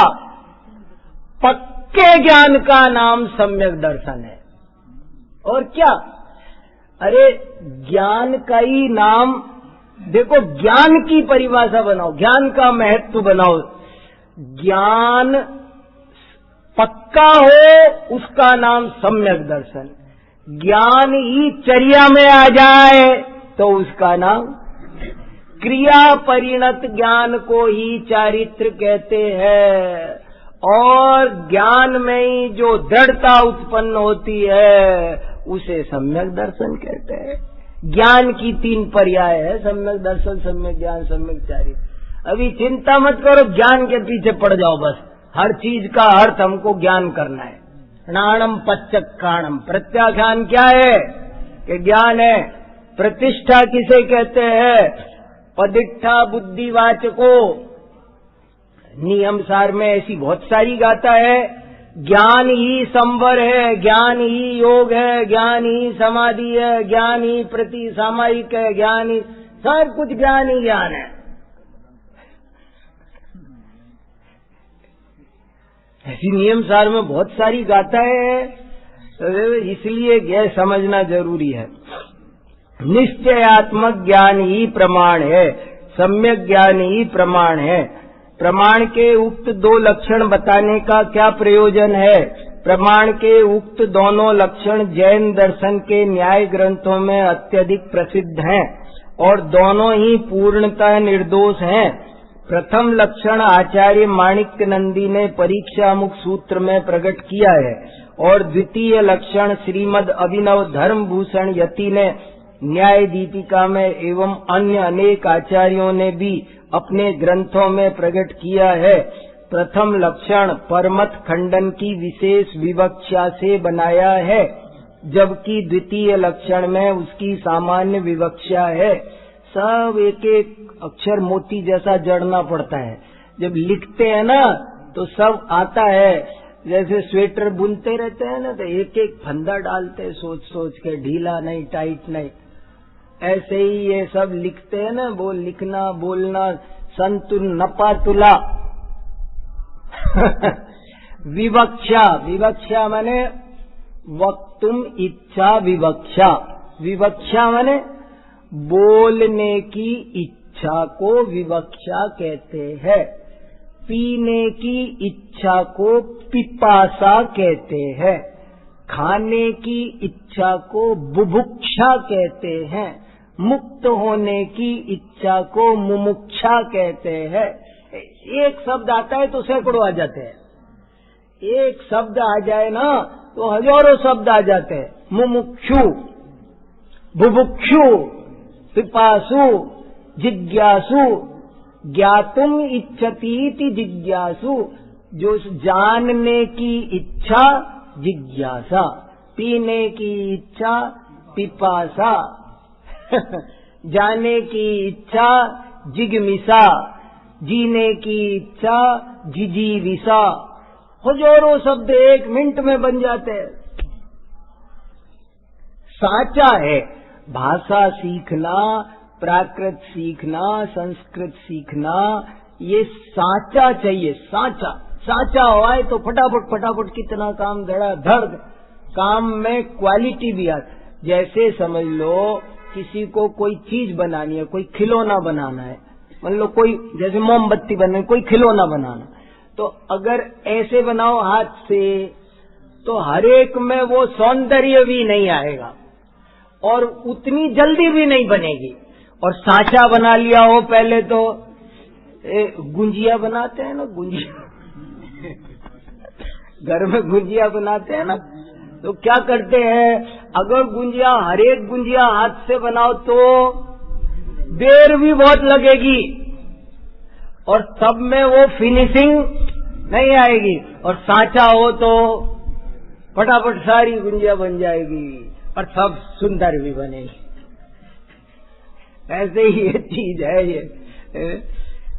[SPEAKER 1] पक्के ज्ञान का नाम सम्यक दर्शन है। और क्या? अरे ज्ञान का ही नाम देखो, ज्ञान की परिभाषा बनाओ, ज्ञान का महत्व बनाओ। ज्ञान पक्का हो उसका नाम सम्यक दर्शन, ज्ञान ही चर्या में आ जाए तो उसका नाम क्रिया परिणत ज्ञान को ही चारित्र कहते हैं। और ज्ञान में ही जो दृढ़ता उत्पन्न होती है उसे सम्यक दर्शन कहते हैं। ज्ञान की 3 पर्याय है, सम्यक दर्शन, सम्यक ज्ञान, सम्यक चारित्र। अभी चिंता मत करो, ज्ञान के पीछे पड़ जाओ, बस हर चीज का अर्थ हमको ज्ञान करना है। प्राणम पच्चक्काणम, प्रत्याख्यान क्या है? कि ज्ञान है। प्रतिष्ठा किसे कहते हैं? पदिट्ठा बुद्धिवाचको, नियम सार में ऐसी बहुत सारी गाथा है। ज्ञान ही संवर है, ज्ञान ही योग है, ज्ञान ही समाधि है, ज्ञान ही प्रति सामायिक है, ज्ञान ही सब कुछ ज्ञान ही ज्ञान है। ऐसी नियम सार में बहुत सारी गाथाएं हैं, इसलिए यह समझना जरूरी है। निश्चयात्मक ज्ञान ही प्रमाण है, सम्यक ज्ञान ही प्रमाण है। प्रमाण के उक्त दो लक्षण बताने का क्या प्रयोजन है? प्रमाण के उक्त दोनों लक्षण जैन दर्शन के न्याय ग्रंथों में अत्यधिक प्रसिद्ध हैं और दोनों ही पूर्णतः निर्दोष हैं। प्रथम लक्षण आचार्य माणिक्य नंदी ने परीक्षामुख सूत्र में प्रकट किया है और द्वितीय लक्षण श्रीमद अभिनव धर्म भूषण यति ने न्याय दीपिका में एवं अन्य अनेक आचार्यों ने भी अपने ग्रंथों में प्रकट किया है। प्रथम लक्षण परमत खंडन की विशेष विवक्षा से बनाया है, जबकि द्वितीय लक्षण में उसकी सामान्य विवक्षा है। सब एक एक अक्षर मोती जैसा जड़ना पड़ता है। जब लिखते हैं ना तो सब आता है। जैसे स्वेटर बुनते रहते हैं ना तो एक एक फंदा डालते हैं सोच सोच के, ढीला नहीं टाइट नहीं। ऐसे ही ये सब लिखते हैं ना, वो लिखना बोलना संतु नपातुला। विवक्षा, विवक्षा माने वक्तुम इच्छा विवक्षा। विवक्षा माने बोलने की इच्छा को विवक्षा कहते हैं। पीने की इच्छा को पिपासा कहते हैं। खाने की इच्छा को बुभुक्षा कहते हैं। मुक्त होने की इच्छा को मुमुक्षा कहते हैं। एक शब्द आता है तो सैकड़ों आ जाते हैं। एक शब्द आ जाए ना तो हजारों शब्द आ जाते हैं। मुमुक्षु, बुभुक्षु, पिपासु, जिज्ञासु, ज्ञातुम इच्छतीति जिज्ञासु, जो जानने की इच्छा जिज्ञासा, पीने की इच्छा पिपासा, जाने की इच्छा जिज्ञासा, जीने की इच्छा जिजीविसा। हजारों शब्द एक मिनट में बन जाते हैं। साचा है भाषा सीखना, प्राकृत सीखना, संस्कृत सीखना, ये साचा चाहिए। साचा साचा हुआ तो फटाफट फटाफट कितना काम धड़ाधड़, काम में क्वालिटी भी आती। जैसे समझ लो किसी को कोई चीज बनानी है, कोई खिलौना बनाना है, मान लो कोई जैसे मोमबत्ती बनानी, कोई खिलौना बनाना, तो अगर ऐसे बनाओ हाथ से तो हर एक में वो सौंदर्य भी नहीं आएगा और उतनी जल्दी भी नहीं बनेगी। और साचा बना लिया हो पहले तो गुंजिया बनाते हैं ना, गुंजिया घर में गुंजिया बनाते हैं ना, तो क्या करते हैं, अगर गुंजिया हर एक गुंजिया हाथ से बनाओ तो देर भी बहुत लगेगी और सब में वो फिनिशिंग नहीं आएगी। और साचा हो तो फटाफट सारी गुंजिया बन जाएगी और सब सुंदर भी बनेगी। ऐसे ही ये चीज है।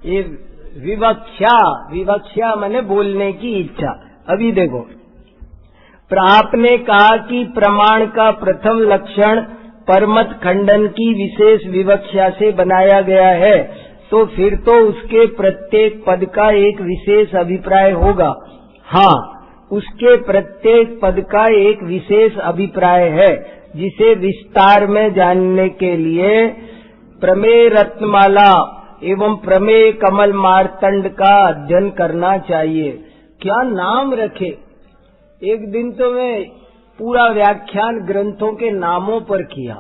[SPEAKER 1] ये विवक्षा, विवक्षा माने बोलने की इच्छा। अभी देखो, आपने कहा कि प्रमाण का प्रथम लक्षण परमत खंडन की विशेष विवक्षा से बनाया गया है, तो फिर तो उसके प्रत्येक पद का एक विशेष अभिप्राय होगा। हाँ, उसके प्रत्येक पद का एक विशेष अभिप्राय है, जिसे विस्तार में जानने के लिए प्रमेय रत्नमाला एवं प्रमेय कमल मार्तंड का अध्ययन करना चाहिए। क्या नाम रखे। एक दिन तो मैं पूरा व्याख्यान ग्रंथों के नामों पर किया।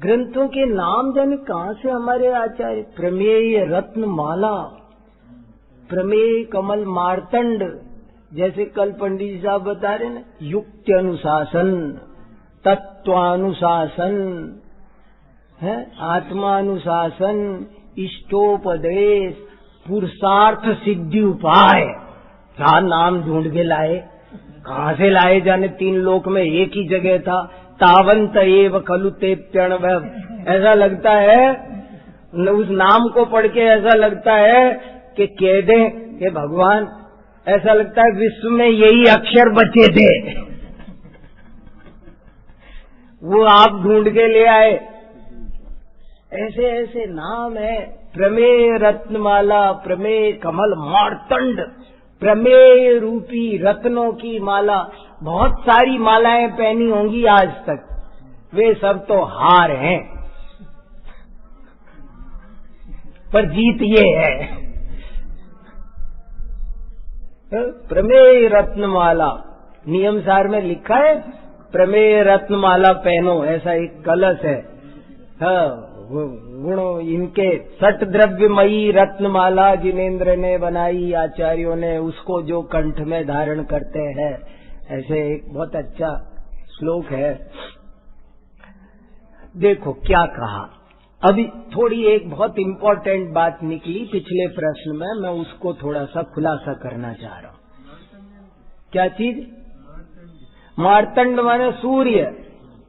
[SPEAKER 1] ग्रंथों के नाम जाने कहाँ से हमारे आचार्य, प्रमेय रत्नमाला, प्रमेय कमल मार्तंड, जैसे कल पंडित जी साहब बता रहे ना, युक्ति अनुशासन, तत्वानुशासन है, आत्मानुशासन, इष्टोपदेश, पुरुषार्थ सिद्धि उपाय। क्या नाम ढूंढ के लाए, कहाँ से लाए जाने। 3 लोक में एक ही जगह था। तावंत एव खलु ते प्रणव, ऐसा लगता है उस नाम को पढ़ के ऐसा लगता है कि कह दें कि भगवान, ऐसा लगता है विश्व में यही अक्षर बचे थे, वो आप ढूंढ के ले आए। ऐसे ऐसे नाम है, प्रमेय रत्नमाला, प्रमेय कमल मार्तंड, प्रमेय रूपी रत्नों की माला। बहुत सारी मालाएं पहनी होंगी आज तक, वे सब तो हार हैं, पर जीत ये है प्रमेय रत्नमाला। नियम सार में लिखा है प्रमेय रत्नमाला पहनो, ऐसा एक कलश है। गुणों इनके सट द्रव्यमयी रत्नमाला जिनेन्द्र ने बनाई, आचार्यों ने उसको जो कंठ में धारण करते हैं, ऐसे एक बहुत अच्छा श्लोक है। देखो क्या कहा, अभी थोड़ी एक बहुत इम्पोर्टेंट बात निकली पिछले प्रश्न में, मैं उसको थोड़ा सा खुलासा करना चाह रहा हूं। क्या चीज? मार्तंड माने सूर्य,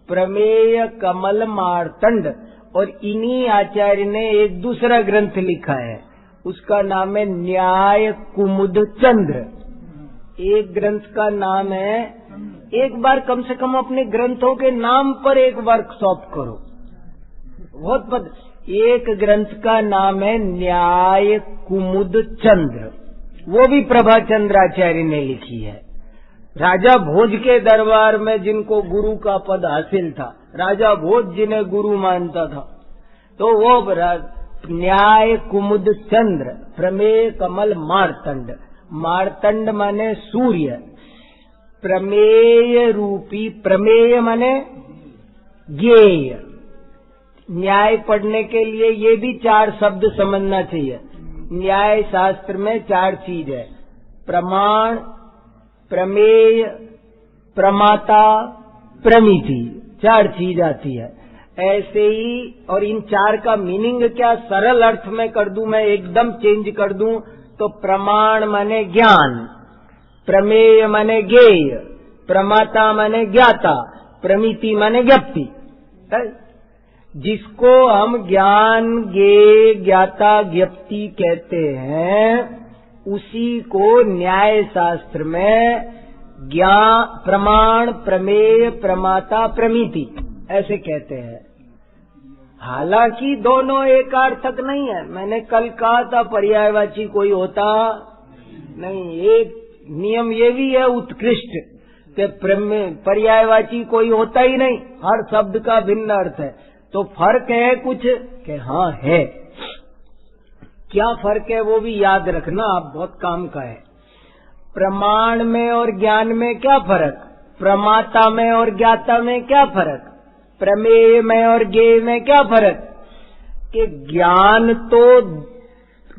[SPEAKER 1] प्रमेय कमल मार्तंड। और इन्हीं आचार्य ने एक दूसरा ग्रंथ लिखा है, उसका नाम है न्याय कुमुद चंद्र। एक ग्रंथ का नाम है, एक बार कम से कम अपने ग्रंथों के नाम पर एक वर्कशॉप करो, बहुत पद। एक ग्रंथ का नाम है न्याय कुमुद चंद्र, वो भी प्रभाचंद्राचार्य ने लिखी है। राजा भोज के दरबार में जिनको गुरु का पद हासिल था, राजा भोज जिन्हें गुरु मानता था, तो वो न्याय कुमुद चंद्र, प्रमेय कमल मार्तंड। मार्तंड माने सूर्य, प्रमेय रूपी, प्रमेय माने ज्ञेय। न्याय पढ़ने के लिए ये भी 4 शब्द समझना चाहिए। न्याय शास्त्र में 4 चीज है, प्रमाण, प्रमेय, प्रमाता, प्रमिति, 4 चीज आती है। ऐसे ही, और इन 4 का मीनिंग क्या सरल अर्थ में कर दूं, मैं एकदम चेंज कर दूं तो प्रमाण माने ज्ञान, प्रमेय माने ज्ञेय, प्रमाता माने ज्ञाता, प्रमिति माने ज्ञप्ति। जिसको हम ज्ञान, ज्ञेय, ज्ञाता, ज्ञप्ति कहते हैं, उसी को न्याय शास्त्र में ज्ञान, प्रमाण, प्रमेय, प्रमाता, प्रमिति ऐसे कहते हैं। हालांकि दोनों एक अर्थक नहीं है। मैंने कल कहा था पर्यायवाची कोई होता नहीं। एक नियम ये भी है उत्कृष्ट कि पर्यायवाची कोई होता ही नहीं, हर शब्द का भिन्न अर्थ है। तो फर्क है कुछ कि हाँ है। क्या फर्क है वो भी याद रखना, आप बहुत काम का है। प्रमाण में और ज्ञान में क्या फर्क, प्रमाता में और ज्ञाता में क्या फर्क, प्रमेय में और ज्ञेय में क्या फर्क। कि ज्ञान तो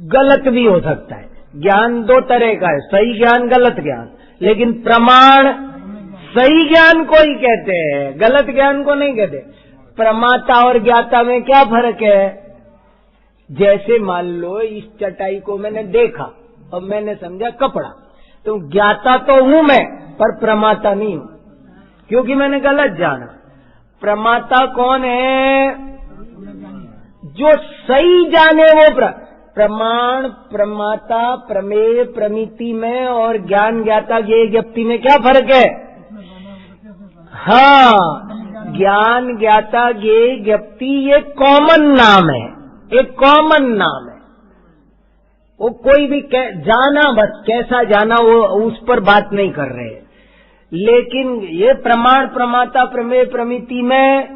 [SPEAKER 1] गलत भी हो सकता है, ज्ञान 2 तरह का है, सही ज्ञान, गलत ज्ञान। लेकिन प्रमाण सही ज्ञान को ही कहते हैं, गलत ज्ञान को नहीं कहते। प्रमाता और ज्ञाता में क्या फर्क है। जैसे मान लो इस चटाई को मैंने देखा और मैंने समझा कपड़ा, तो ज्ञाता तो हूं मैं पर प्रमाता नहीं हूं, क्योंकि मैंने गलत जाना। प्रमाता कौन है, जो सही जाने वो प्रमाण, प्रमाता, प्रमेय, प्रमिति में और ज्ञान, ज्ञाता, ज्ञेय, ज्ञप्ति में क्या फर्क है। हाँ, ज्ञान, ज्ञाता, ज्ञेय, ज्ञप्ति ये कॉमन नाम है, एक कॉमन नाम है। वो कोई भी जाना, बस कैसा जाना वो उस पर बात नहीं कर रहे। लेकिन ये प्रमाण, प्रमाता, प्रमेय, प्रमिति में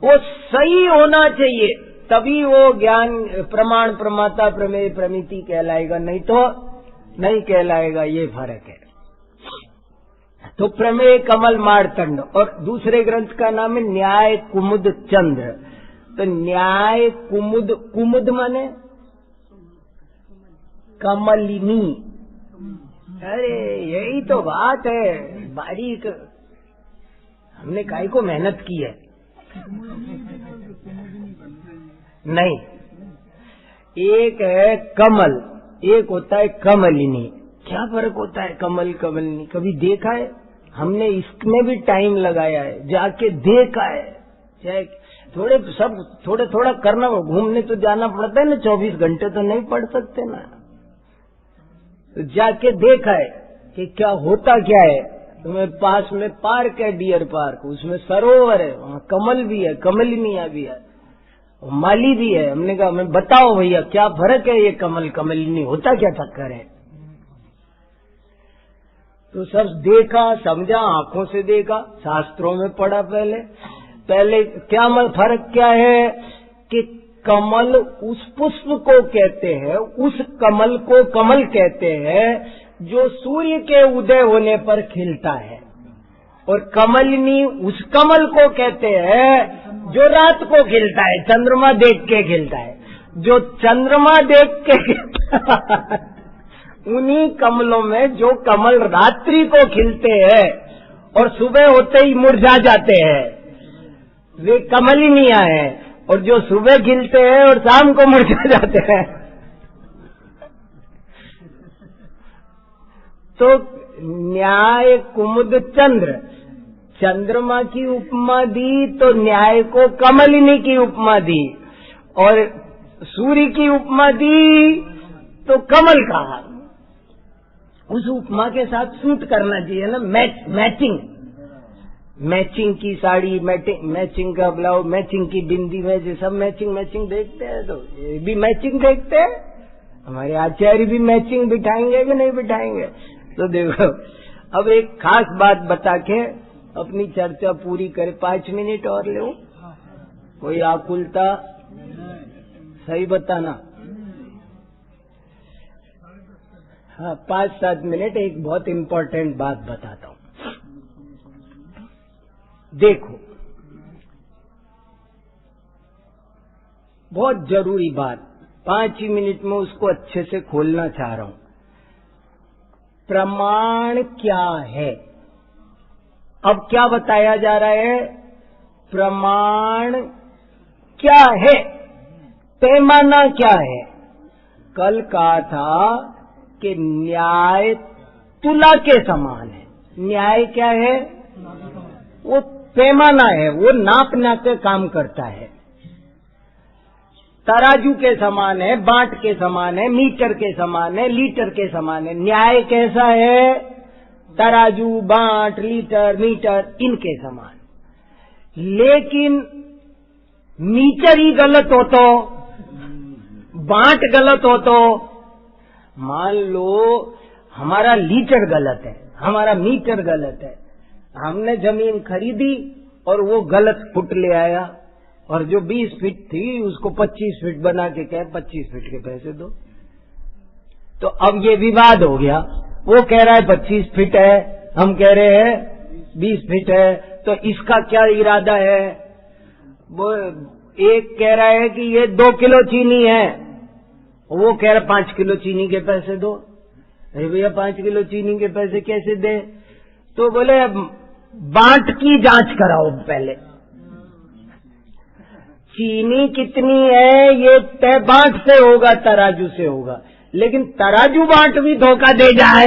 [SPEAKER 1] वो सही होना चाहिए, तभी वो ज्ञान, प्रमाण, प्रमाता, प्रमेय, प्रमिति कहलाएगा, नहीं तो नहीं कहलाएगा। ये फर्क है। तो प्रमेय कमल मार्तंड, और दूसरे ग्रंथ का नाम है न्याय कुमुद चंद्र। तो न्याय कुमुद, कुमुद माने कमलिनी। अरे यही तो बात है, बारीक हमने काहे को मेहनत की है। नहीं, एक है कमल, एक होता है कमलिनी। क्या फर्क होता है कमल कमलिनी, कभी देखा है? हमने इसमें भी टाइम लगाया है, जाके देखा है। थोड़े सब थोड़ा थोड़ा करना, घूमने तो जाना पड़ता है ना, 24 घंटे तो नहीं पढ़ सकते ना। तो जाके देखा है कि क्या होता क्या है। तुम्हें पास में पार्क है, डियर पार्क, उसमें सरोवर है, वहाँ कमल भी है, कमलिनिया भी है, माली भी है। हमने कहा हमें बताओ भैया क्या फर्क है, ये कमल कमलिनी होता क्या चक्कर है। तो सब देखा समझा, आंखों से देखा, शास्त्रों में पढ़ा। पहले क्या फर्क क्या है कि कमल उस पुष्प को कहते हैं, उस कमल को कमल कहते हैं जो सूर्य के उदय होने पर खिलता है, और कमलिनी उस कमल को कहते हैं जो रात को खिलता है, चंद्रमा देख के खिलता है। जो चंद्रमा देख के खिलता उन्हीं कमलों में जो कमल रात्रि को खिलते हैं और सुबह होते ही मुरझा जाते हैं, वे कमलिनियां हैं। और जो सुबह खिलते हैं और शाम को मुरझा जाते हैं। तो न्याय कुमुद चंद्र, चंद्रमा की उपमा दी तो न्याय को कमलिनी की उपमा दी, और सूर्य की उपमा दी तो कमल कहा। उस उपमा के साथ सूट करना चाहिए ना, मैचिंग। मैचिंग की साड़ी, मैचिंग का ब्लाउज, मैचिंग की बिंदी, में सब मैचिंग देखते हैं। तो ये भी मैचिंग देखते हैं, हमारे आचार्य भी मैचिंग बिठाएंगे कि नहीं बिठाएंगे। तो देखो, अब एक खास बात बता के अपनी चर्चा पूरी करे। 5 मिनट और ले, कोई आकुलता, सही बताना। हाँ, 5-7 मिनट। एक बहुत इम्पोर्टेंट बात बताता हूँ। देखो, बहुत जरूरी बात, 5 ही मिनट में उसको अच्छे से खोलना चाह रहा हूं। प्रमाण क्या है? अब क्या बताया जा रहा है? प्रमाण क्या है, पैमाना क्या है। कल कहा था कि न्याय तुला के समान है। न्याय क्या है? वो पैमाना है, वो नाप के काम करता है। तराजू के समान है, बांट के समान है, मीटर के समान है, लीटर के समान है। न्याय कैसा है? तराजू, बांट, लीटर, मीटर इनके समान। लेकिन मीटर ही गलत हो तो, बांट गलत हो तो, मान लो हमारा लीटर गलत है, हमारा मीटर गलत है, हमने जमीन खरीदी और वो गलत फुट ले आया, और जो 20 फीट थी उसको 25 फीट बना के कहे 25 फीट के पैसे दो। तो अब ये विवाद हो गया। वो कह रहा है 25 फीट है, हम कह रहे हैं 20 फीट है। तो इसका क्या इरादा है? वो एक कह रहा है कि ये 2 किलो चीनी है, वो कह रहा 5 किलो चीनी के पैसे दो। अरे भैया 5 किलो चीनी के पैसे कैसे दे? तो बोले बांट की जांच कराओ पहले, चीनी कितनी है ये तय बांट से होगा, तराजू से होगा। लेकिन तराजू बांट भी धोखा दे जाए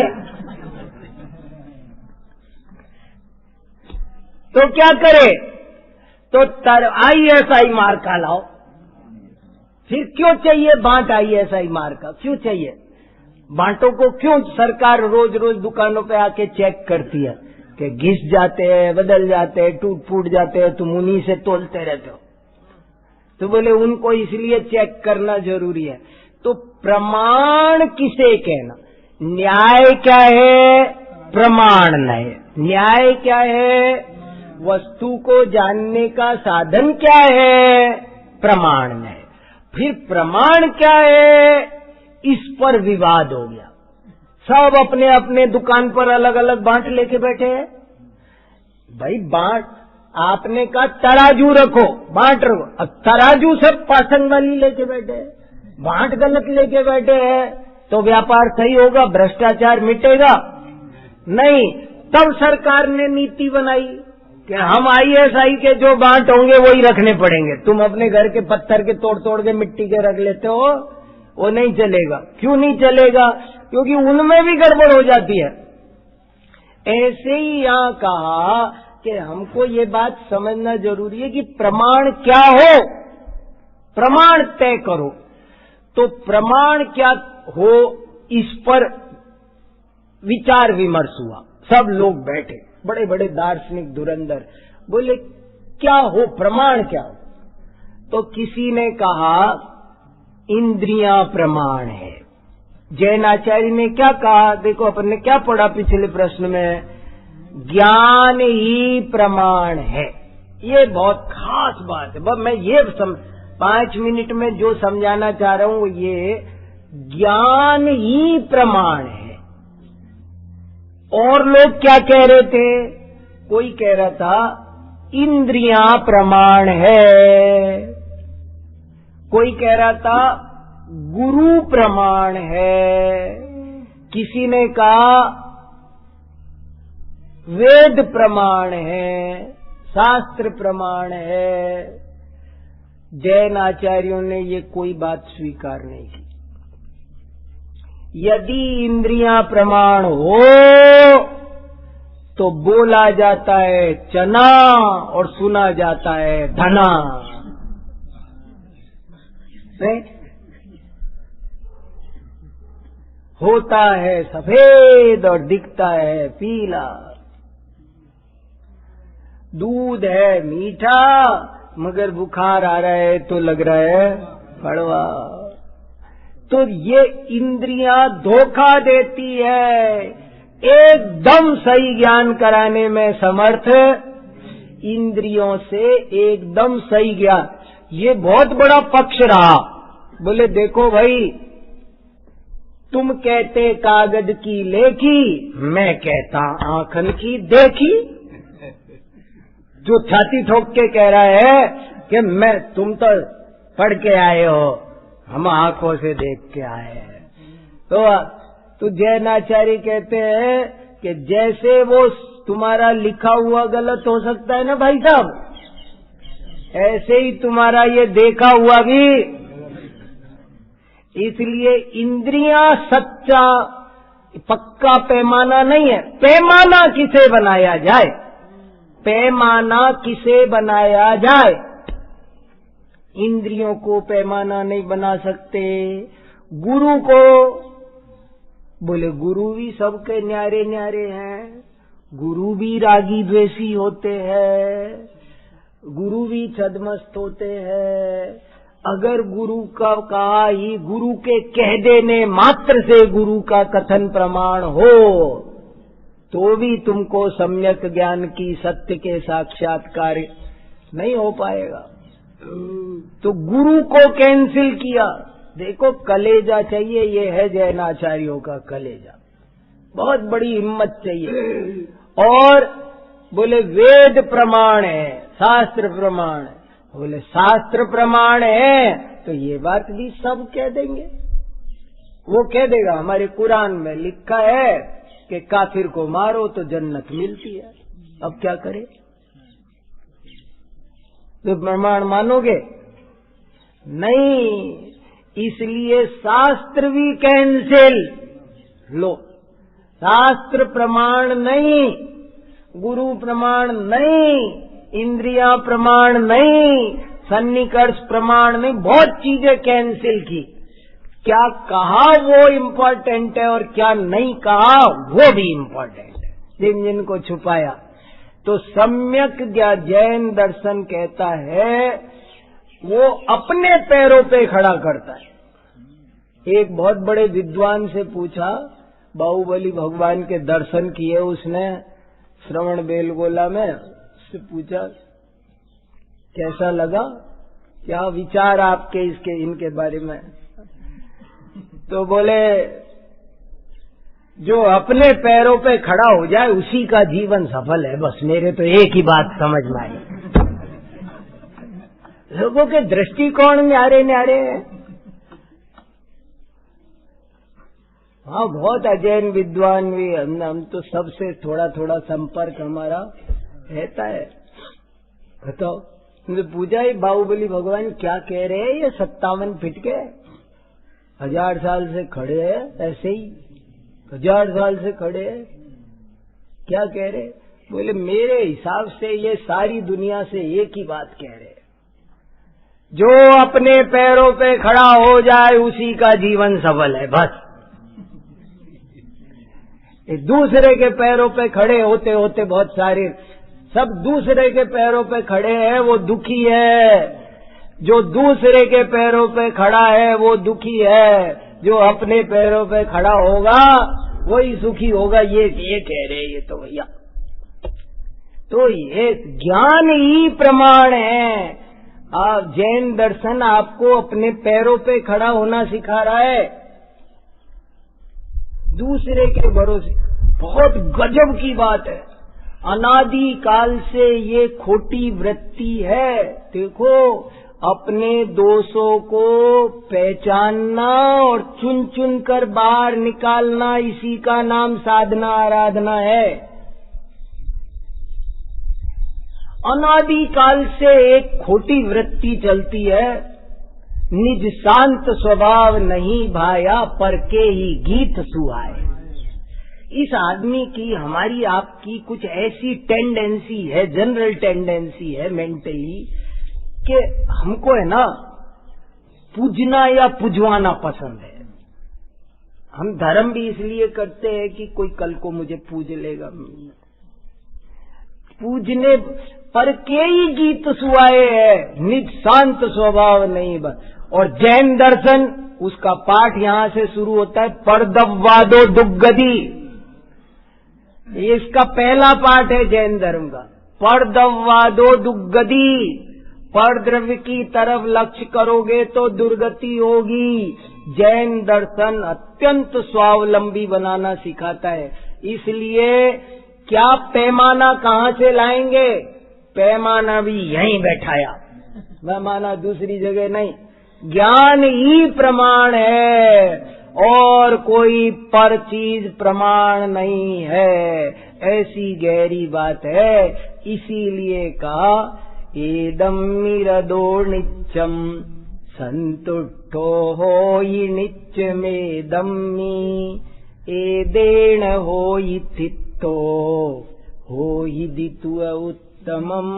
[SPEAKER 1] तो क्या करे? तो ISI मार्का लाओ। फिर क्यों चाहिए बांट ISI मार्का? क्यों चाहिए? बांटों को क्यों सरकार रोज रोज दुकानों पे आके चेक करती है कि घिस जाते हैं, बदल जाते हैं, टूट फूट जाते हैं, तुम उन्हीं से तोलते रहते हो। तो बोले उनको इसलिए चेक करना जरूरी है। तो प्रमाण किसे कहना? न्याय क्या है? प्रमाण नहीं। न्याय क्या है? वस्तु को जानने का साधन क्या है? प्रमाण नहीं। फिर प्रमाण क्या है? इस पर विवाद हो गया। सब अपने अपने दुकान पर अलग अलग बांट लेके बैठे हैं। भाई बांट, आपने कहा तराजू रखो, बांट रखो, अब तराजू सब पासंग वाली लेके बैठे हैं, बांट गलत लेके बैठे हैं। तो व्यापार सही होगा? भ्रष्टाचार मिटेगा? नहीं। तब सरकार ने नीति बनाई कि हम ISI के जो बांट होंगे वही रखने पड़ेंगे। तुम अपने घर के पत्थर के तोड़ तोड़ के मिट्टी के रख लेते हो, वो नहीं चलेगा। क्यों नहीं चलेगा? क्योंकि उनमें भी गड़बड़ हो जाती है। ऐसे ही यहां कहा कि हमको ये बात समझना जरूरी है कि प्रमाण क्या हो, प्रमाण तय करो। तो प्रमाण क्या हो, इस पर विचार विमर्श हुआ। सब लोग बैठे, बड़े बड़े दार्शनिक धुरंधर, बोले क्या हो, प्रमाण क्या हो? तो किसी ने कहा इंद्रियां प्रमाण है। जैनाचार्य ने क्या कहा, देखो अपन ने क्या पढ़ा पिछले प्रश्न में, ज्ञान ही प्रमाण है। ये बहुत खास बात है। बस मैं ये 5 मिनट में जो समझाना चाह रहा हूं ये ज्ञान ही प्रमाण है। और लोग क्या कह रहे थे, कोई कह रहा था इंद्रियां प्रमाण है, कोई कह रहा था गुरु प्रमाण है, किसी ने कहा वेद प्रमाण है, शास्त्र प्रमाण है। जैन आचार्यों ने ये कोई बात स्वीकार नहीं की। यदि इंद्रियां प्रमाण हो तो बोला जाता है चना और सुना जाता है धना। होता है सफेद और दिखता है पीला, दूध है मीठा मगर बुखार आ रहा है तो लग रहा है कड़वा। तो ये इंद्रियां धोखा देती है, एकदम सही ज्ञान कराने में समर्थ इंद्रियों से एकदम सही ज्ञान। ये बहुत बड़ा पक्ष रहा। बोले देखो भाई, तुम कहते कागज की लेखी, मैं कहता आंखन की देखी। जो छाती ठोक के कह रहा है कि तुम तो पढ़ के आए हो, हम आंखों से देख के आए हैं। तो जैनाचार्य कहते हैं कि जैसे वो तुम्हारा लिखा हुआ गलत हो सकता है ना भाई साहब, ऐसे ही तुम्हारा ये देखा हुआ भी। इसलिए इंद्रियां सच्चा पक्का पैमाना नहीं है। पैमाना किसे बनाया जाए, पैमाना किसे बनाया जाए? इंद्रियों को पैमाना नहीं बना सकते। गुरु को, बोले गुरु भी सबके न्यारे न्यारे हैं, गुरु भी रागी द्वेषी होते हैं, गुरु भी छदमस्त होते हैं। अगर गुरु का कहा ही, गुरु के कह देने मात्र से गुरु का कथन प्रमाण हो तो भी तुमको सम्यक ज्ञान की सत्य के साक्षात्कार नहीं हो पाएगा। तो गुरु को कैंसिल किया। देखो कलेजा चाहिए, ये है जैनाचार्यों का कलेजा, बहुत बड़ी हिम्मत चाहिए। और बोले वेद प्रमाण है, शास्त्र प्रमाण है। बोले शास्त्र प्रमाण है तो ये बात भी सब कह देंगे। वो कह देगा हमारे कुरान में लिखा है कि काफिर को मारो तो जन्नत मिलती है। अब क्या करे? तो प्रमाण मानोगे? नहीं। इसलिए शास्त्र भी कैंसिल। लो, शास्त्र प्रमाण नहीं, गुरु प्रमाण नहीं, इंद्रियां प्रमाण नहीं, सन्निकर्ष प्रमाण नहीं, बहुत चीजें कैंसिल की। क्या कहा वो इम्पोर्टेंट है और क्या नहीं कहा वो भी इम्पोर्टेंट है, जिन जिनको छुपाया। तो सम्यक जैन दर्शन कहता है वो अपने पैरों पे खड़ा करता है। एक बहुत बड़े विद्वान से पूछा, बाहुबली भगवान के दर्शन किए उसने श्रवण बेलगोला में, उससे पूछा कैसा लगा, क्या विचार आपके इसके इनके बारे में? तो बोले जो अपने पैरों पे खड़ा हो जाए उसी का जीवन सफल है। बस मेरे तो एक ही बात समझ में आई। लोगों के दृष्टिकोण न्यारे न्यारे हैं। हाँ, बहुत अजैन विद्वान भी हम तो सबसे थोड़ा थोड़ा संपर्क हमारा रहता है। बताओ, उनसे पूछा ही बाहुबली भगवान क्या कह रहे हैं, ये 57 फीट के 1000 साल से खड़े हैं, ऐसे ही 1000 साल से खड़े हैं, क्या कह रहे? बोले मेरे हिसाब से ये सारी दुनिया से एक ही बात कह रहे हैं, जो अपने पैरों पे खड़ा हो जाए उसी का जीवन सफल है। बस दूसरे के पैरों पे खड़े होते होते बहुत सारे सब दूसरे के पैरों पे खड़े हैं, वो दुखी है। जो दूसरे के पैरों पे खड़ा है वो दुखी है, जो अपने पैरों पे खड़ा होगा वही सुखी होगा। ये कह रहे ये तो भैया, तो ये ज्ञान ही प्रमाण है। आप जैन दर्शन आपको अपने पैरों पे खड़ा होना सिखा रहा है, दूसरे के भरोसे। बहुत गजब की बात है, अनादि काल से ये खोटी वृत्ति है। देखो, अपने दोषों को पहचानना और चुन चुन कर बाहर निकालना, इसी का नाम साधना आराधना है। अनादि काल से एक खोटी वृत्ति चलती है, निज शांत स्वभाव नहीं भाया, पर के ही गीत सुहाए। इस आदमी की, हमारी आपकी कुछ ऐसी टेंडेंसी है, जनरल टेंडेंसी है मेंटली, कि हमको है ना पूजना या पुजवाना पसंद है। हम धर्म भी इसलिए करते हैं कि कोई कल को मुझे पूज लेगा। पूजने पर के ही गीत सुहाए है, निज शांत स्वभाव नहीं बस। और जैन दर्शन, उसका पाठ यहां से शुरू होता है, परदव्वादो दुग्गदी। ये इसका पहला पाठ है जैन धर्म का, परदव्वादो दुग्गदी। पर द्रव्य की तरफ लक्ष्य करोगे तो दुर्गति होगी। जैन दर्शन अत्यंत स्वावलंबी बनाना सिखाता है। इसलिए क्या पैमाना कहाँ से लाएंगे? पैमाना भी यहीं बैठाया, पैमाना दूसरी जगह नहीं। ज्ञान ही प्रमाण है और कोई पर चीज प्रमाण नहीं है, ऐसी गहरी बात है। इसीलिए कहा एदम मिरदो नित्यम संतुष्टो होयि नित्यमेदम्मि एदेन होयि तित्तो होयि दितु उत्तमम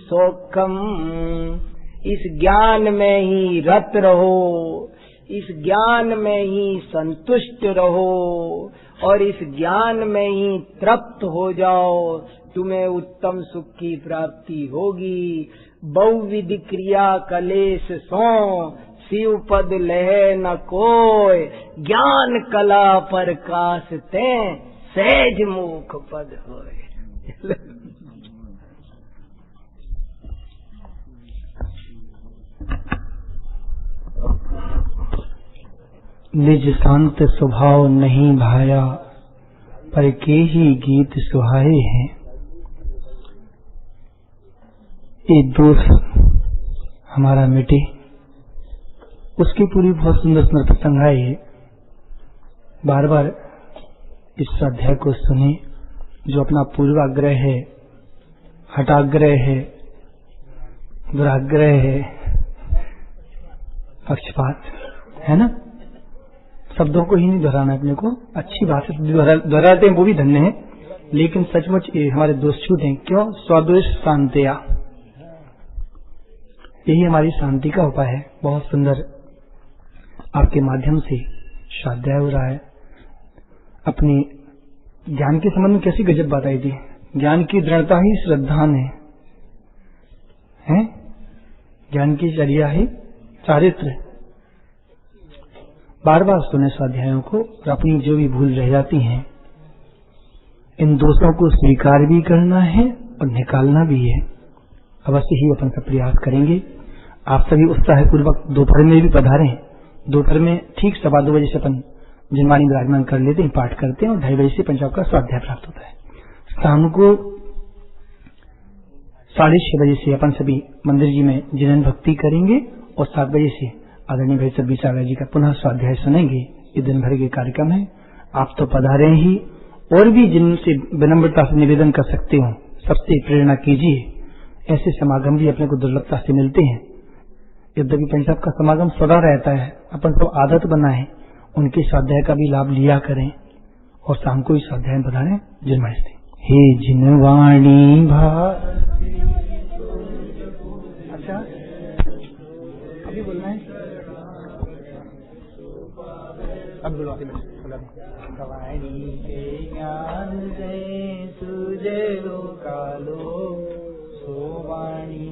[SPEAKER 1] सौखम। इस ज्ञान में ही रत रहो, इस ज्ञान में ही संतुष्ट रहो और इस ज्ञान में ही तृप्त हो जाओ, तुम्हें उत्तम सुख की प्राप्ति होगी। बहुविध क्रिया कलेश सो शिव पद लहे न कोय, ज्ञान कला पर कासते सहज मुख पद होय।
[SPEAKER 2] निज शांत स्वभाव नहीं भाया, पर के ही गीत सुहाए हैं। ये दोष हमारा मिटे, उसकी पूरी बहुत सुंदर सुंदर प्रसंग है। बार बार इस अध्याय को सुने। जो अपना पूर्वाग्रह है, हटाग्रह है, दुराग्रह है, पक्षपात है ना, शब्दों को ही नहीं दोहराना अपने को। अच्छी बात है, दोहराते हैं वो भी धन्य है, लेकिन सचमुच ये हमारे दोष छूट हैं। क्यों? स्वद्वेष शांतिया, यही हमारी शांति का उपाय है। बहुत सुंदर आपके माध्यम से स्वाध्याय हो रहा है। अपने ज्ञान के संबंध में कैसी गजब बात आई थी। ज्ञान की दृढ़ता ही श्रद्धान है? ज्ञान की चर्या ही चारित्र। बार बार सुने स्वाध्यायों को और अपनी जो भी भूल रह जाती हैं, इन दोषों को स्वीकार भी करना है और निकालना भी है। अवश्य ही अपन का प्रयास करेंगे। आप सभी उत्साहपूर्वक दोपहर में भी पधारें। दोपहर में ठीक 2:15 बजे से अपन जिनवाणी विराजमान कर लेते हैं, पाठ करते हैं और 2:30 बजे से पंजाब का स्वाध्याय प्राप्त होता है। शाम को 6:30 बजे से अपन सभी मंदिर जी में जिनन भक्ति करेंगे और 7 बजे से आदरणीय भाई सब्बी सागर जी का पुनः स्वाध्याय सुनेंगे। ये दिन भर के कार्यक्रम है। आप तो पधारे ही, और भी जिनसे विनम्रता से निवेदन कर सकते हो सबसे प्रेरणा कीजिए। ऐसे समागम भी अपने को दुर्लभता से मिलते हैं। यद्यपि पंजाब का समागम सदा रहता है, अपन को आदत बनाए उनके स्वाध्याय का भी लाभ लिया करें और शाम को ही स्वाध्याय पधारें। जन्माष्टमी। हे जिनवाणी भारती। अच्छा अभी बोलना है, अब बोलो वाणी के ज्ञान से तुझे कालो सो वाणी